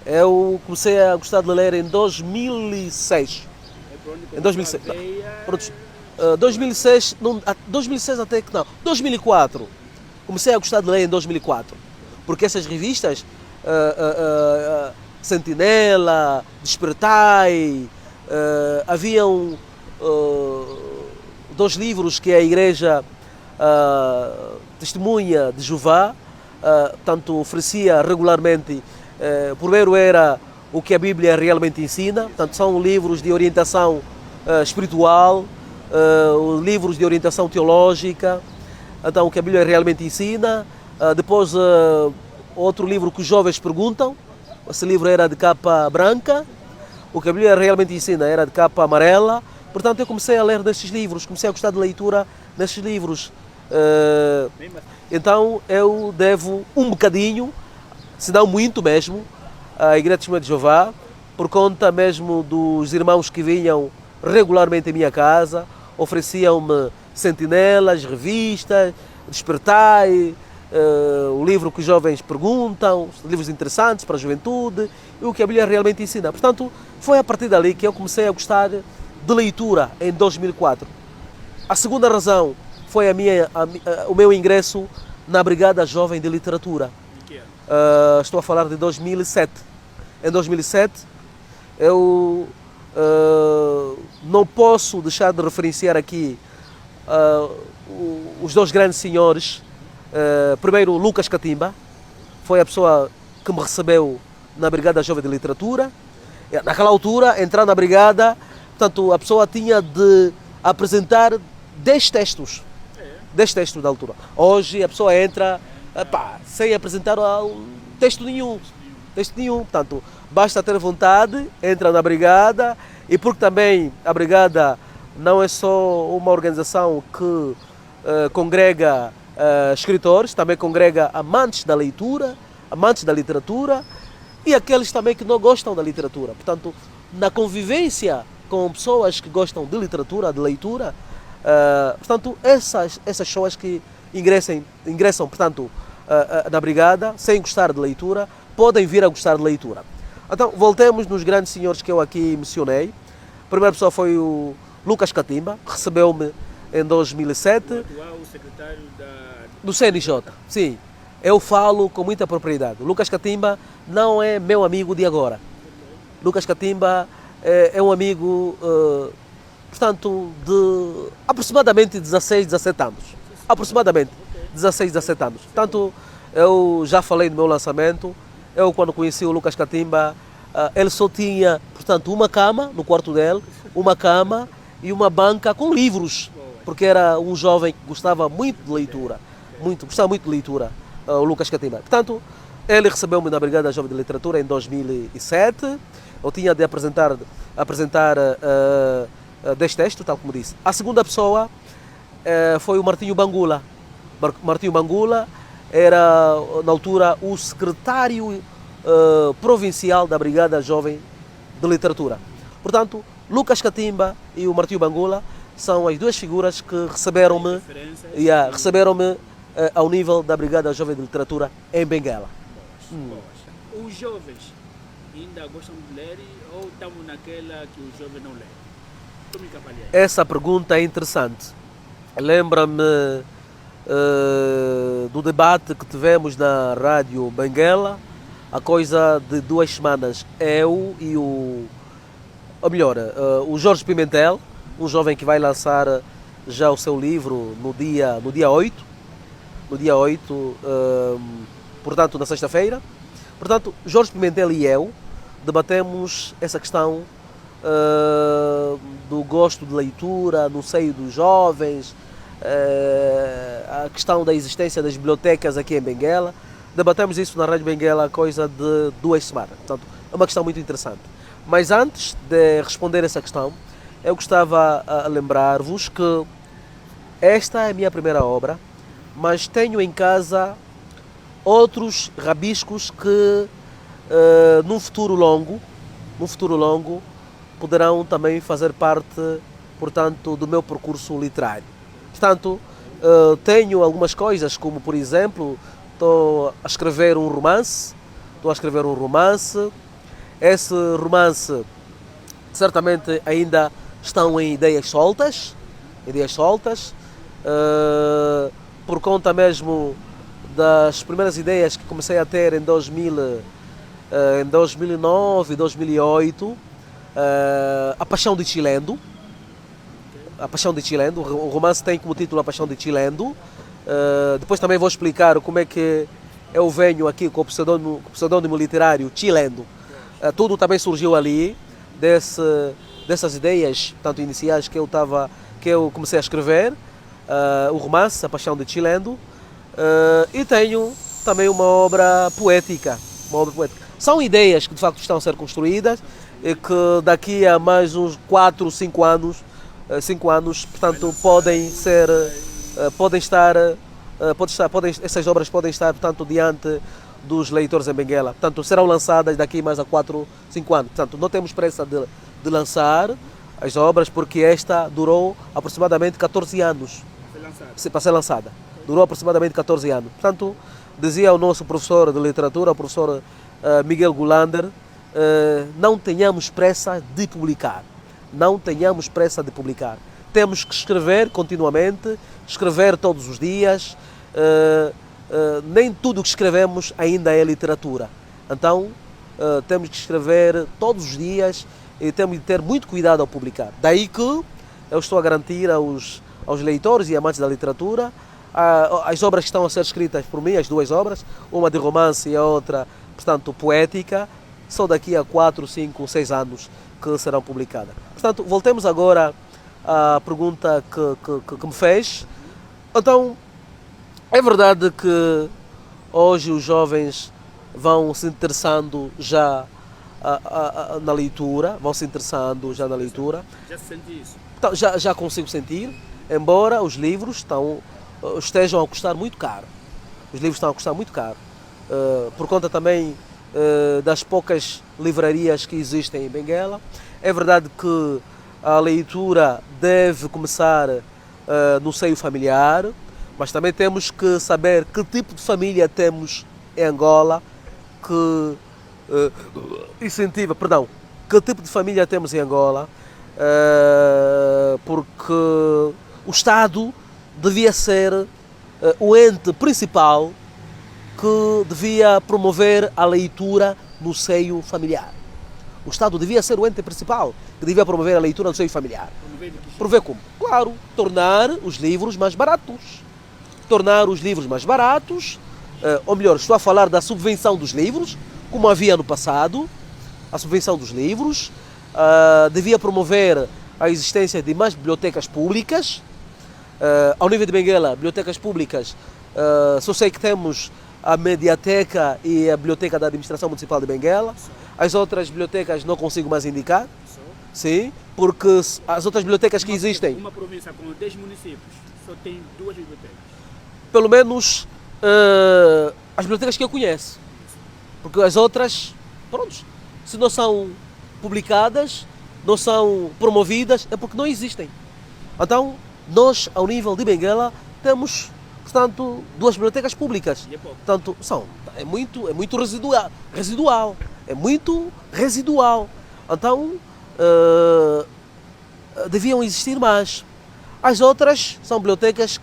Eu comecei a gostar de ler em 2006. Em 2006. 2006 até que não. 2004. Comecei a gostar de ler em 2004. Porque essas revistas, Sentinela, Despertai, haviam dois livros que a Igreja Testemunha de Jeová tanto oferecia regularmente. O primeiro era o que a Bíblia realmente ensina, portanto são livros de orientação espiritual, livros de orientação teológica, então o que a Bíblia realmente ensina. Depois outro livro que os jovens perguntam, esse livro era de capa branca, o que a Bíblia realmente ensina era de capa amarela. Portanto eu comecei a ler destes livros, comecei a gostar de leitura nestes livros. Então eu devo um bocadinho, se não muito mesmo, à Igreja Testemunha de Jeová, por conta mesmo dos irmãos que vinham regularmente em minha casa, ofereciam-me sentinelas, revistas, Despertai, o livro que os jovens perguntam, livros interessantes para a juventude, e o que a Bíblia realmente ensina. Portanto, foi a partir dali que eu comecei a gostar de leitura em 2004. A segunda razão foi o meu ingresso na Brigada Jovem de Literatura. Em que ano? Estou a falar de 2007. Em 2007, eu não posso deixar de referenciar aqui os dois grandes senhores. Primeiro, Lucas Catimba, foi a pessoa que me recebeu na Brigada Jovem de Literatura. Naquela altura, entrar na Brigada, portanto, a pessoa tinha de apresentar 10 textos. 10 textos da altura. Hoje, a pessoa entra sem apresentar texto nenhum. Texto nenhum. Portanto, basta ter vontade, entra na Brigada, e porque também a Brigada não é só uma organização que congrega escritores, também congrega amantes da leitura, amantes da literatura e aqueles também que não gostam da literatura. Portanto, na convivência com pessoas que gostam de literatura, de leitura, portanto, essas pessoas que ingressam portanto, na Brigada, sem gostar de leitura, podem vir a gostar de leitura. Então, voltemos nos grandes senhores que eu aqui mencionei. A primeira pessoa foi o Lucas Catimba, recebeu-me em 2007. O atual secretário do CNJ, sim. Eu falo com muita propriedade. O Lucas Catimba não é meu amigo de agora. Lucas Catimba é um amigo, portanto, de aproximadamente 16, 17 anos. Aproximadamente 16, 17 anos. Portanto, eu já falei no meu lançamento. Eu, quando conheci o Lucas Catimba, ele só tinha, portanto, uma cama no quarto dele, uma cama e uma banca com livros, porque era um jovem que gostava muito de leitura, gostava muito de leitura, o Lucas Catimba. Portanto, ele recebeu-me na Brigada Jovem de Literatura em 2007. Eu tinha de apresentar 10 textos, tal como disse. A segunda pessoa foi o Martinho Bangula. Martinho Bangula era, na altura, o secretário provincial da Brigada Jovem de Literatura. Portanto, Lucas Catimba e o Martinho Bangula são as duas figuras que receberam-me ao nível da Brigada Jovem de Literatura em Benguela. Os jovens ainda gostam de ler ou estamos naquela que os jovens não leem? Como avaliar? Essa pergunta é interessante. Lembra-me do debate que tivemos na Rádio Benguela há coisa de 2 semanas. Eu e o Jorge Pimentel, um jovem que vai lançar já o seu livro no dia 8. No dia 8, portanto, na sexta-feira. Portanto, Jorge Pimentel e eu debatemos essa questão do gosto de leitura no seio dos jovens, a questão da existência das bibliotecas aqui em Benguela. Debatemos isso na Rádio Benguela há coisa de 2 semanas. Portanto, é uma questão muito interessante. Mas antes de responder essa questão, eu gostava a lembrar-vos que esta é a minha primeira obra, mas tenho em casa outros rabiscos que num futuro longo poderão também fazer parte, portanto, do meu percurso literário. Portanto, tenho algumas coisas, como por exemplo, estou a escrever um romance. Esse romance certamente ainda estão em ideias soltas, por conta mesmo das primeiras ideias que comecei a ter em 2009, 2008, A Paixão de Chilendo. O romance tem como título A Paixão de Chilendo. Depois também vou explicar como é que eu venho aqui com o pseudônimo literário Chilendo. Tudo também surgiu ali, dessas ideias, tanto iniciais, que eu comecei a escrever, o romance A Paixão de Chilendo, e tenho também uma obra poética. São ideias que de facto estão a ser construídas e que daqui a mais uns 4, 5 anos, portanto, essas obras podem estar, portanto, diante dos leitores em Benguela. Portanto, serão lançadas daqui mais a 4, 5 anos. Portanto, não temos pressa de lançar as obras, porque esta durou aproximadamente 14 anos para ser lançada. Durou aproximadamente 14 anos. Portanto, dizia o nosso professor de literatura, o professor Miguel Gulander, não tenhamos pressa de publicar. temos que escrever continuamente, escrever todos os dias. Nem tudo o que escrevemos ainda é literatura. Então, temos que escrever todos os dias e temos de ter muito cuidado ao publicar. Daí que eu estou a garantir aos leitores e amantes da literatura as obras que estão a ser escritas por mim, as duas obras, uma de romance e a outra, portanto, poética, só daqui a 4, 5, 6 anos que serão publicadas. Portanto, voltemos agora à pergunta que me fez. Então, é verdade que hoje os jovens vão se interessando já na leitura, Já senti isso. Então, já consigo sentir, embora os livros estejam a custar muito caro. Os livros estão a custar muito caro. Por conta também das poucas livrarias que existem em Benguela. É verdade que a leitura deve começar no seio familiar, mas também temos que saber que tipo de família temos em Angola, que tipo de família temos em Angola, porque o Estado devia ser o ente principal que devia promover a leitura no seio familiar. O Estado devia ser o ente principal que devia promover a leitura no seio familiar. Promover como? Claro, tornar os livros mais baratos. Ou melhor, estou a falar da subvenção dos livros, como havia no passado. A subvenção dos livros devia promover a existência de mais bibliotecas públicas. Ao nível de Benguela, bibliotecas públicas, só sei que temos a Mediateca e a Biblioteca da Administração Municipal de Benguela. As outras bibliotecas não consigo mais indicar. Sim, porque as outras bibliotecas que existem... Uma província com 10 municípios só tem 2 bibliotecas. Pelo menos as bibliotecas que eu conheço. Porque as outras, pronto, se não são publicadas, não são promovidas, é porque não existem. Então, nós, ao nível de Benguela, temos, portanto, 2 bibliotecas públicas. E é pouco. Portanto, é muito residual. É muito residual. Então, deviam existir mais. As outras são bibliotecas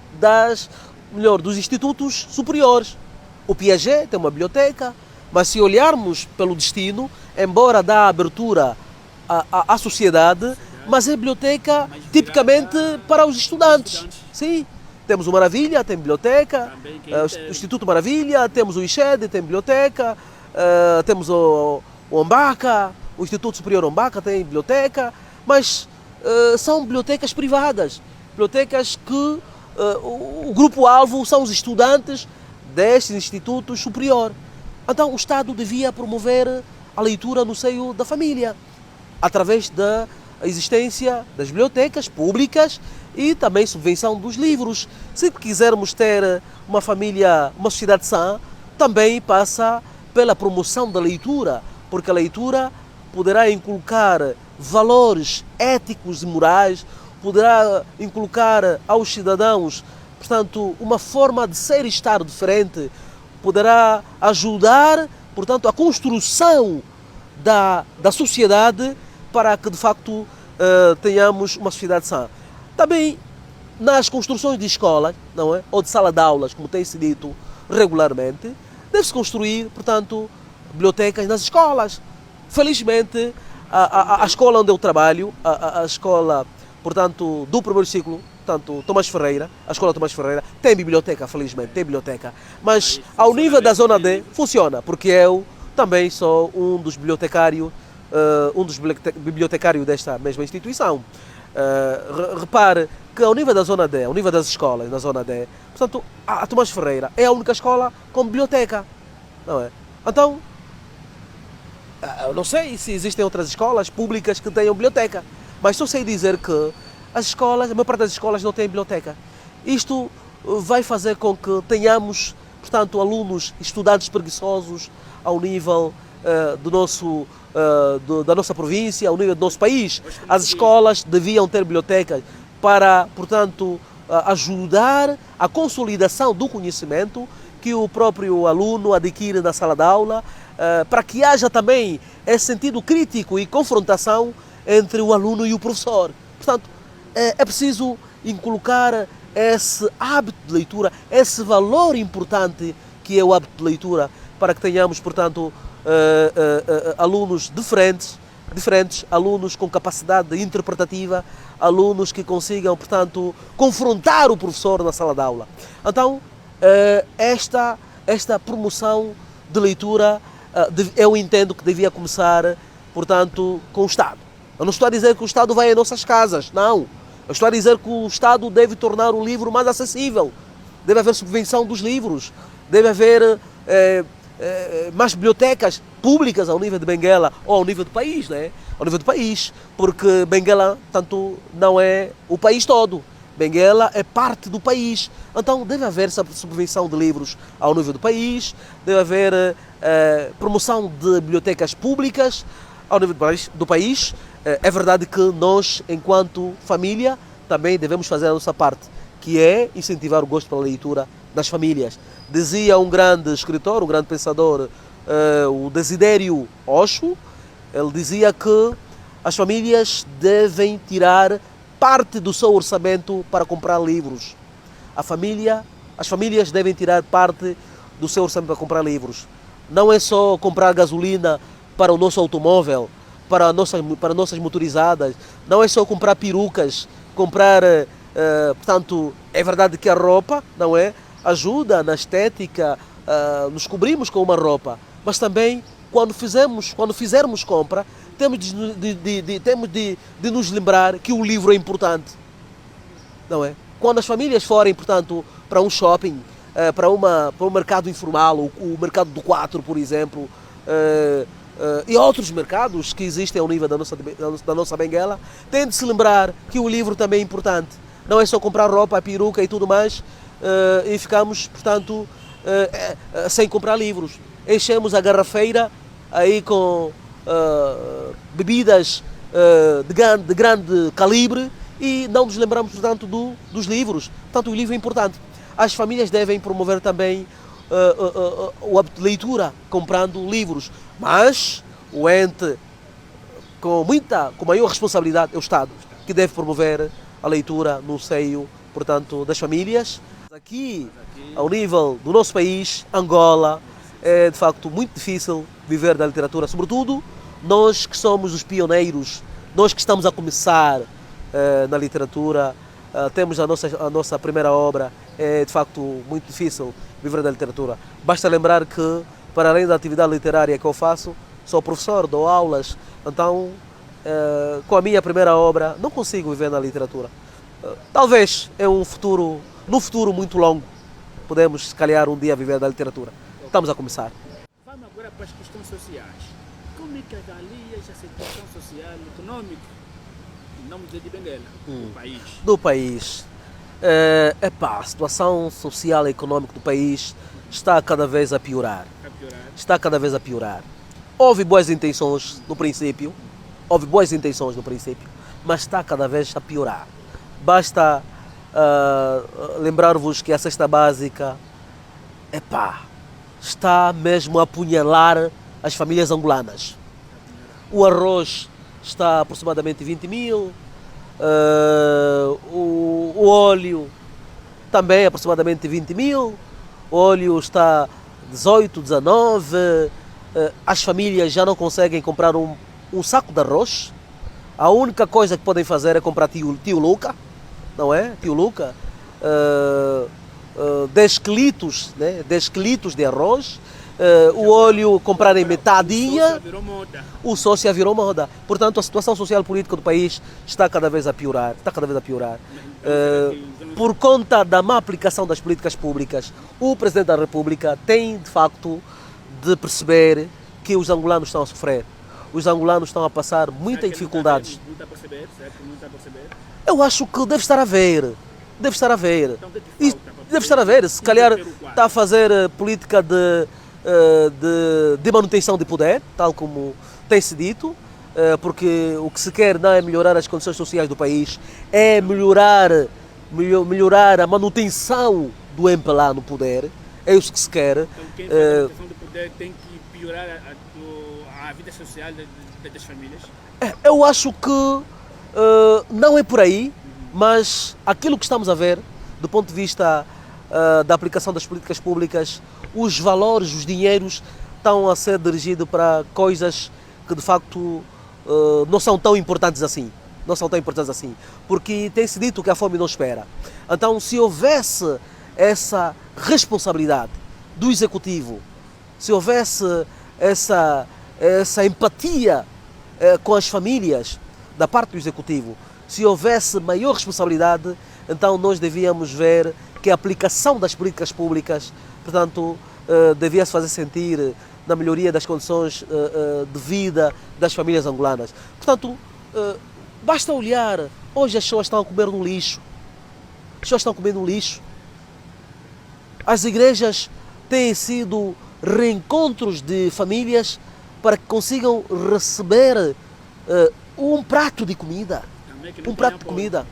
dos institutos superiores. O Piaget tem uma biblioteca, mas se olharmos pelo destino, embora dá abertura à sociedade, mas é biblioteca tipicamente para os estudantes. Sim, temos o Maravilha, tem biblioteca, o Instituto Maravilha, temos o ICHED, tem biblioteca, temos o Ombaca, o Instituto Superior Ombaca tem biblioteca, mas são bibliotecas privadas, bibliotecas que o grupo-alvo são os estudantes destes institutos superiores. Então o Estado devia promover a leitura no seio da família, através da existência das bibliotecas públicas e também subvenção dos livros. Se quisermos ter uma família, uma sociedade sã, também passa pela promoção da leitura, porque a leitura poderá inculcar valores éticos e morais, poderá inculcar aos cidadãos, portanto, uma forma de ser e estar diferente, poderá ajudar, portanto, a construção da sociedade para que, de facto, tenhamos uma sociedade sã. Também nas construções de escolas, não é? Ou de sala de aulas, como tem-se dito regularmente, deve-se construir, portanto, bibliotecas nas escolas. Felizmente, a escola onde eu trabalho, a escola, portanto, do primeiro ciclo, portanto, Tomás Ferreira, a escola Tomás Ferreira, tem biblioteca, felizmente, tem biblioteca. Mas ao nível da zona D, funciona, porque eu também sou um dos bibliotecários desta mesma instituição. Repare que ao nível da zona D, ao nível das escolas na zona D, portanto, a Tomás Ferreira é a única escola com biblioteca, não é? Então, eu não sei se existem outras escolas públicas que tenham biblioteca, mas só sei dizer que as escolas, a maior parte das escolas não tem biblioteca. Isto vai fazer com que tenhamos, portanto, alunos, estudantes preguiçosos ao nível da nossa província, ao nível do nosso país. As escolas deviam ter bibliotecas para, portanto, ajudar a consolidação do conhecimento que o próprio aluno adquire na sala de aula, para que haja também esse sentido crítico e confrontação entre o aluno e o professor. Portanto, é preciso inculcar esse hábito de leitura, esse valor importante que é o hábito de leitura, para que tenhamos, portanto, alunos diferentes, alunos com capacidade interpretativa, alunos que consigam, portanto, confrontar o professor na sala de aula. Então, esta promoção de leitura, eu entendo que devia começar, portanto, com o Estado. Eu não estou a dizer que o Estado vai às nossas casas, não. Eu estou a dizer que o Estado deve tornar o livro mais acessível. Deve haver subvenção dos livros, deve haver mais bibliotecas públicas ao nível de Benguela ou ao nível do país, né? Ao nível do país, porque Benguela, tanto, não é o país todo. Benguela é parte do país. Então deve haver essa subvenção de livros ao nível do país, deve haver promoção de bibliotecas públicas ao nível do país. É verdade que nós, enquanto família, também devemos fazer a nossa parte, que é incentivar o gosto pela leitura das famílias. Dizia um grande escritor, um grande pensador, o Desidério Osho, ele dizia que as famílias devem tirar parte do seu orçamento para comprar livros. As famílias devem tirar parte do seu orçamento para comprar livros. Não é só comprar gasolina para o nosso automóvel, para nossas motorizadas, não é só comprar perucas, comprar, portanto, é verdade que a roupa, não é? Ajuda na estética, nos cobrimos com uma roupa, mas também quando fizermos compra, temos de nos lembrar que o livro é importante, não é? Quando as famílias forem, portanto, para um shopping, para um mercado informal, o mercado do 4, por exemplo, e outros mercados que existem ao nível da nossa Benguela, tem de se lembrar que o livro também é importante. Não é só comprar roupa, peruca e tudo mais, e ficamos, portanto, sem comprar livros. Enchemos a garrafeira aí com bebidas de grande calibre e não nos lembramos, portanto, dos livros. Portanto, o livro é importante. As famílias devem promover também o hábito de leitura, comprando livros, mas o ente com maior responsabilidade é o Estado, que deve promover a leitura no seio, portanto, das famílias. Aqui, ao nível do nosso país, Angola, é de facto muito difícil viver da literatura, sobretudo nós que somos os pioneiros, nós que estamos a começar na literatura, temos a nossa primeira obra, é de facto muito difícil viver da literatura. Basta lembrar que, para além da atividade literária que eu faço, sou professor, dou aulas, então com a minha primeira obra não consigo viver na literatura. Talvez no futuro muito longo, podemos se calhar um dia viver da literatura. Estamos a começar. Vamos agora para as questões sociais. Como é que avalias a situação social e econômica em nome de Benguela, do país? Do país. A situação social e econômica do país está cada vez a piorar. Está cada vez a piorar. Houve boas intenções no princípio, mas está cada vez a piorar. Basta lembrar-vos que a cesta básica, está mesmo a apunhalar as famílias angolanas. O arroz está aproximadamente 20 mil, o óleo também aproximadamente 20 mil, o óleo está 18, 19, as famílias já não conseguem comprar um saco de arroz. A única coisa que podem fazer é comprar tio Luca, não é? Tio Luca, 10 quilos, né? 10 quilos de arroz, o óleo comprarem metadinha, o sócio virou moda. Portanto, a situação social e política do país está cada vez a piorar, por conta da má aplicação das políticas públicas. O Presidente da República tem, de facto, de perceber que os angolanos estão a sofrer. Os angolanos estão a passar muitas dificuldades. Não está a perceber? Será que não está a perceber? Eu acho que deve estar a ver. Deve estar a ver. Então, o que é que falta? Deve estar a ver. Se calhar está a fazer política de manutenção de poder, tal como tem-se dito, porque o que se quer não é melhorar as condições sociais do país, é melhorar a manutenção do MPLA no poder. É isso que se quer. Então, quem faz a manutenção do poder tem que piorar a vida social das famílias? Eu acho que não é por aí. mas aquilo que estamos a ver, do ponto de vista da aplicação das políticas públicas, os valores, os dinheiros estão a ser dirigidos para coisas que de facto não são tão importantes assim. Não são tão importantes assim. Porque tem-se dito que a fome não espera. Então, se houvesse essa responsabilidade do Executivo, se houvesse essa empatia com as famílias da parte do Executivo, se houvesse maior responsabilidade, então nós devíamos ver que a aplicação das políticas públicas, portanto, devia se fazer sentir na melhoria das condições de vida das famílias angolanas. Portanto, basta olhar, hoje as pessoas estão a comer no lixo. As pessoas estão comendo no lixo. As igrejas têm sido reencontros de famílias para que consigam receber um prato de comida. Um prato de comida.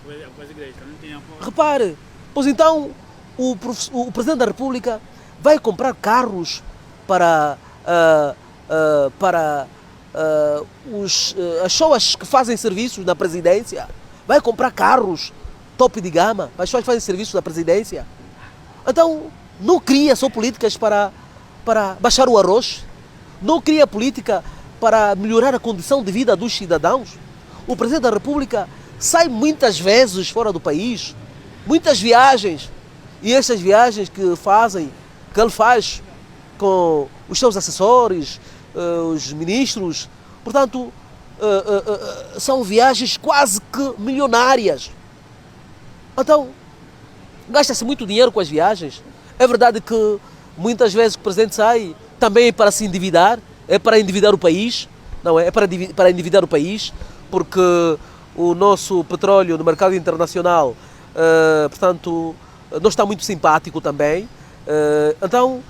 Repare, pois então o Presidente da República vai comprar carros para as pessoas que fazem serviços na presidência. Vai comprar carros top de gama para as pessoas que fazem serviços na presidência. Então, não cria só políticas para baixar o arroz. Não cria política para melhorar a condição de vida dos cidadãos. O Presidente da República sai muitas vezes fora do país, muitas viagens. E essas viagens que ele faz com os seus assessores, os ministros, portanto, são viagens quase que milionárias. Então, gasta-se muito dinheiro com as viagens. É verdade que muitas vezes o Presidente sai também para se endividar, é para endividar o país, não é? É para endividar o país, porque o nosso petróleo no mercado internacional, portanto, não está muito simpático também. Então,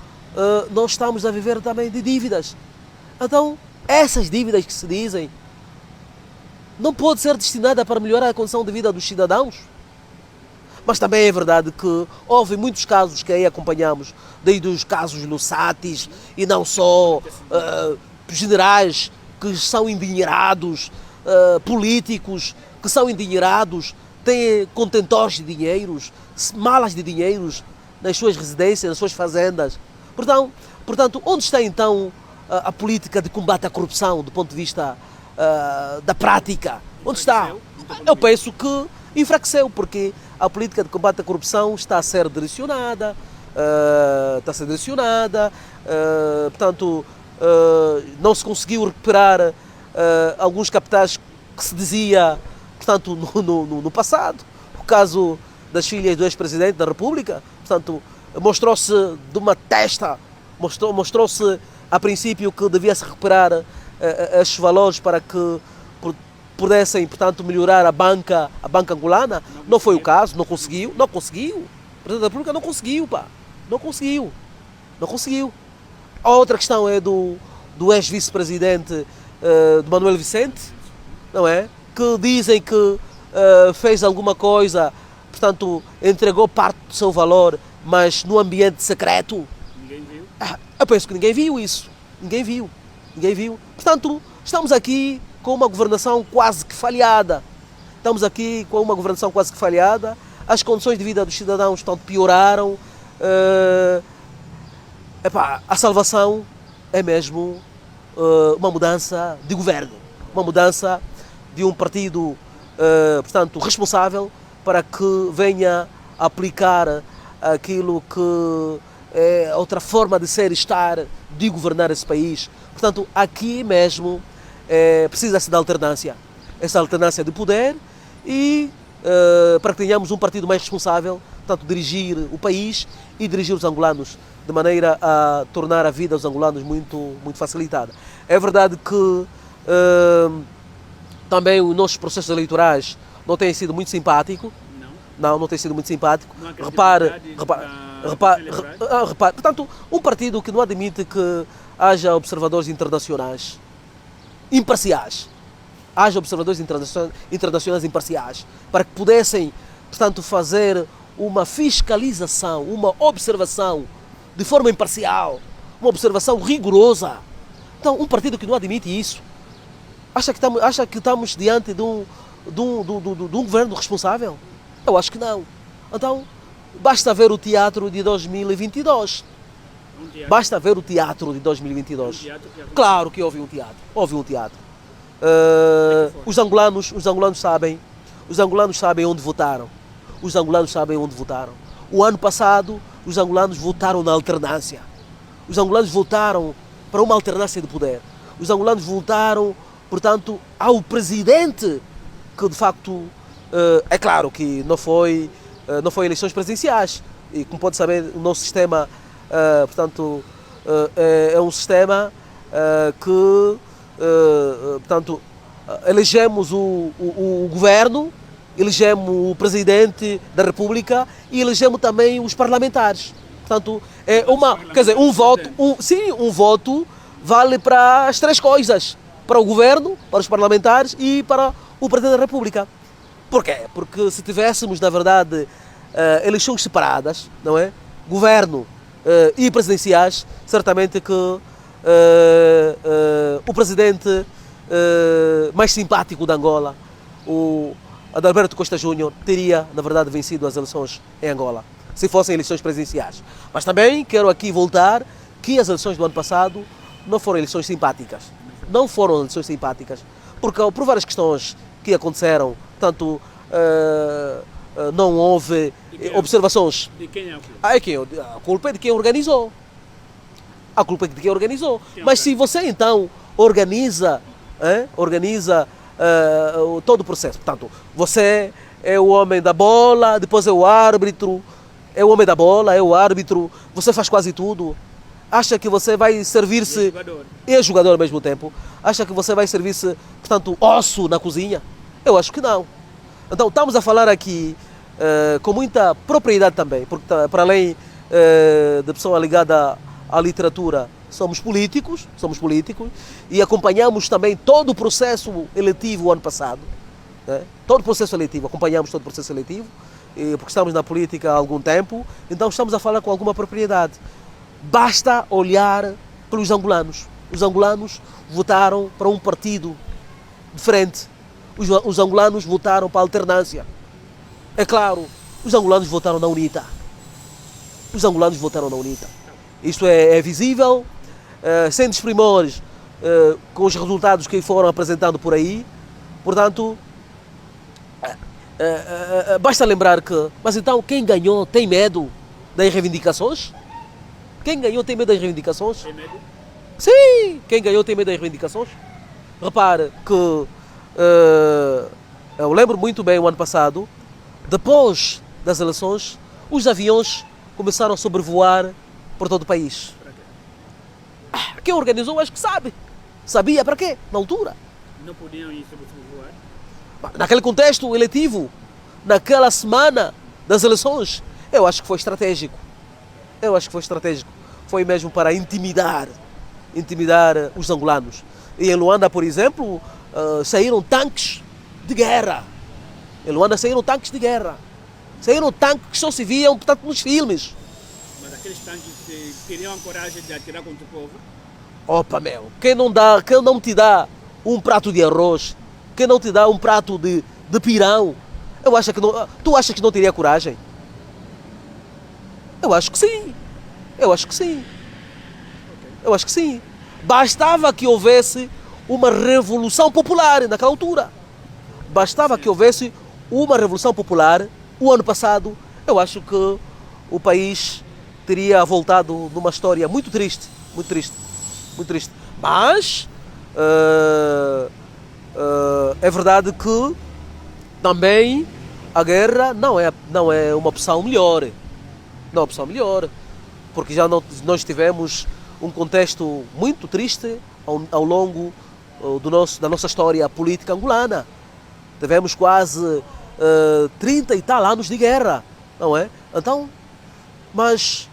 nós estamos a viver também de dívidas. Então, essas dívidas que se dizem não pode ser destinada para melhorar a condição de vida dos cidadãos. Mas também é verdade que houve muitos casos que aí acompanhamos, desde os casos Lussatis e não só, generais que são endinheirados, políticos que são endinheirados, têm contentores de dinheiros, malas de dinheiros nas suas residências, nas suas fazendas. Portanto, onde está então a política de combate à corrupção do ponto de vista da prática? Onde está? Eu penso que enfraqueceu, porque a política de combate à corrupção está a ser direcionada, portanto, não se conseguiu recuperar alguns capitais que se dizia, portanto, no passado. O caso das filhas do ex-presidente da República, portanto, mostrou-se de uma testa, mostrou-se a princípio que devia-se recuperar estes valores para que pudessem, portanto, melhorar a banca angolana. Não foi o caso, não conseguiu. O Presidente da República não conseguiu, pá. Não conseguiu. A outra questão é do ex-vice-presidente do Manuel Vicente, não é? Que dizem que fez alguma coisa, portanto, entregou parte do seu valor, mas no ambiente secreto. Ninguém viu? Eu penso que ninguém viu isso. Ninguém viu. Portanto, estamos aqui com uma governação quase que falhada. As condições de vida dos cidadãos, portanto, pioraram. A salvação é mesmo uma mudança de governo. Uma mudança de um partido, portanto, responsável para que venha aplicar aquilo que é outra forma de ser e estar, de governar esse país. Portanto, aqui mesmo precisa-se de alternância. Essa alternância de poder e para que tenhamos um partido mais responsável, portanto, dirigir o país e dirigir os angolanos de maneira a tornar a vida dos angolanos muito facilitada. É verdade que também os nossos processos eleitorais não têm sido muito simpáticos. Não tem sido muito simpático. Repare, portanto, um partido que não admite que haja observadores internacionais imparciais, para que pudessem, portanto, fazer uma fiscalização, uma observação de forma imparcial, uma observação rigorosa. Então, um partido que não admite isso, acha que estamos diante de um governo responsável? Eu acho que não. Então, basta ver o teatro de 2022. Basta ver o teatro de 2022. Claro que houve um teatro. Houve um teatro. Os angolanos sabem. Os angolanos sabem onde votaram. Os angolanos sabem onde votaram. O ano passado, os angolanos votaram na alternância. Os angolanos votaram para uma alternância de poder. Os angolanos votaram, portanto, ao presidente, que de facto, é claro que não foi eleições presidenciais. E como pode saber, o nosso sistema, portanto, é um sistema que, portanto, elegemos o governo, elegemos o presidente da República e elegemos também os parlamentares. Portanto, é um voto vale para as três coisas: para o governo, para os parlamentares e para o presidente da República. Por quê? Porque se tivéssemos, na verdade, eleições separadas, não é? Governo e presidenciais, certamente que o presidente mais simpático de Angola, o Adalberto Costa Júnior, teria, na verdade, vencido as eleições em Angola, se fossem eleições presidenciais. Mas também quero aqui voltar que as eleições do ano passado não foram eleições simpáticas. Não foram eleições simpáticas, porque por várias questões que aconteceram, tanto não houve observações. De quem é a culpa? A culpa é de quem organizou. A culpa é de quem organizou. Mas se você então organiza todo o processo, portanto, você é o homem da bola, depois é o árbitro, é o homem da bola, é o árbitro, você faz quase tudo. Acha que você vai servir-se... E é jogador ao mesmo tempo. Acha que você vai servir-se, portanto, osso na cozinha? Eu acho que não. Então, estamos a falar aqui com muita propriedade também, porque para além de pessoa ligada à literatura, somos políticos e acompanhamos também todo o processo eletivo o ano passado. Né? Acompanhamos todo o processo eletivo, porque estamos na política há algum tempo, então estamos a falar com alguma propriedade. Basta olhar pelos angolanos. Os angolanos votaram para um partido diferente. Os angolanos votaram para a alternância. É claro, os angolanos votaram na UNITA. Isto é visível, sem desprimores, com os resultados que foram apresentando por aí. Portanto, basta lembrar que... Mas então, quem ganhou tem medo das reivindicações? Quem ganhou tem medo das reivindicações? Tem medo? Sim, quem ganhou tem medo das reivindicações. Repare que eu lembro muito bem o ano passado, depois das eleições, os aviões começaram a sobrevoar por todo o país. Para quê? Quem organizou acho que sabe. Sabia para quê, na altura. Não podiam ir sobrevoar? Naquele contexto eletivo, naquela semana das eleições, eu acho que foi estratégico. Foi mesmo para intimidar os angolanos. E em Luanda, por exemplo, saíram tanques de guerra. Saíram tanques que só se viam, portanto, nos filmes. Mas aqueles tanques teriam a coragem de atirar contra o povo? Opa, quem não te dá um prato de arroz, quem não te dá um prato de pirão, tu achas que não teria coragem? Eu acho que sim. Bastava que houvesse uma revolução popular naquela altura. O ano passado, eu acho que o país teria voltado numa história muito triste. Mas é verdade que também a guerra não é uma opção melhor. Porque nós tivemos um contexto muito triste ao longo da nossa história política angolana. Tivemos quase 30 e tal anos de guerra, não é? Então, mas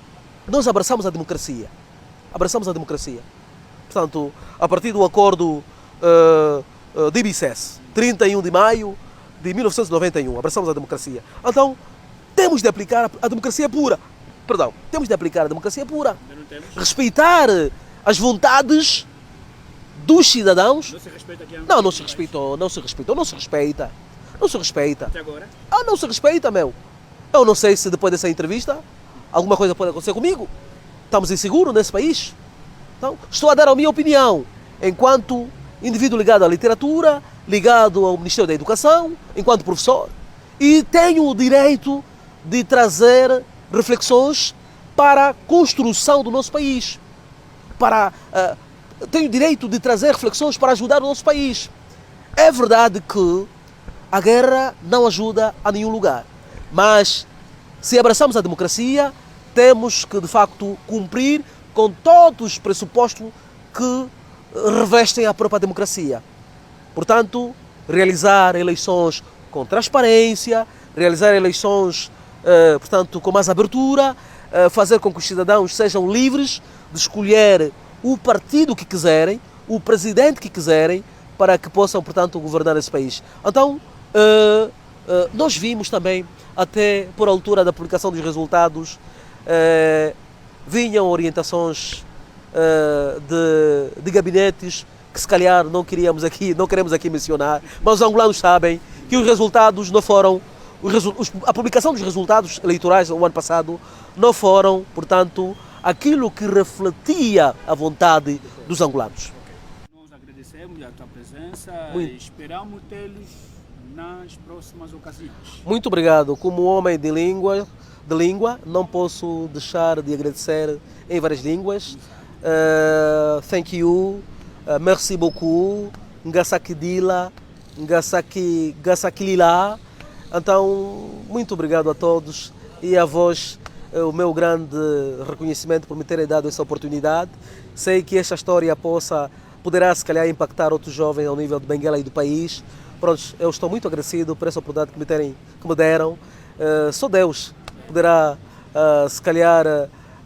nós abraçamos a democracia. Portanto, a partir do acordo de Ibicés, 31 de maio de 1991, abraçamos a democracia. Então, temos de aplicar a democracia pura. Respeitar as vontades dos cidadãos. Não se respeita aqui? Não se respeita. Não se respeita. Até agora? Não se respeita, meu. Eu não sei se depois dessa entrevista alguma coisa pode acontecer comigo. Estamos inseguros nesse país. Então, estou a dar a minha opinião enquanto indivíduo ligado à literatura, ligado ao Ministério da Educação, enquanto professor. E tenho o direito de trazer reflexões para a construção do nosso país. Tenho o direito de trazer reflexões para ajudar o nosso país. É verdade que a guerra não ajuda a nenhum lugar. Mas, se abraçamos a democracia, temos que, de facto, cumprir com todos os pressupostos que revestem a própria democracia. Portanto, realizar eleições com transparência, realizar eleições, portanto, com mais abertura, fazer com que os cidadãos sejam livres de escolher o partido que quiserem, o presidente que quiserem, para que possam, portanto, governar esse país. Então, nós vimos também, até por altura da publicação dos resultados, vinham orientações de gabinetes que se calhar não queremos aqui mencionar, mas os angolanos sabem que os resultados não foram, a publicação dos resultados eleitorais do ano passado não foram, portanto, aquilo que refletia a vontade dos angolanos. Nós agradecemos a tua presença Muito. e esperamos tê-los nas próximas ocasiões. Muito obrigado. Como homem de língua, não posso deixar de agradecer em várias línguas. Thank you, merci beaucoup, ngasaki dila, ngasaki lila. Então, muito obrigado a todos e a vós o meu grande reconhecimento por me terem dado essa oportunidade. Sei que esta história poderá se calhar impactar outros jovens ao nível de Benguela e do país. Pronto, eu estou muito agradecido por essa oportunidade que me deram. Só Deus poderá, se calhar,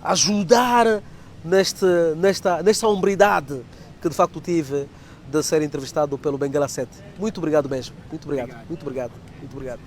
ajudar nesta hombridade que de facto tive de ser entrevistado pelo Benguela 7. Muito obrigado mesmo. Muito obrigado. Muito obrigado. Muito obrigado.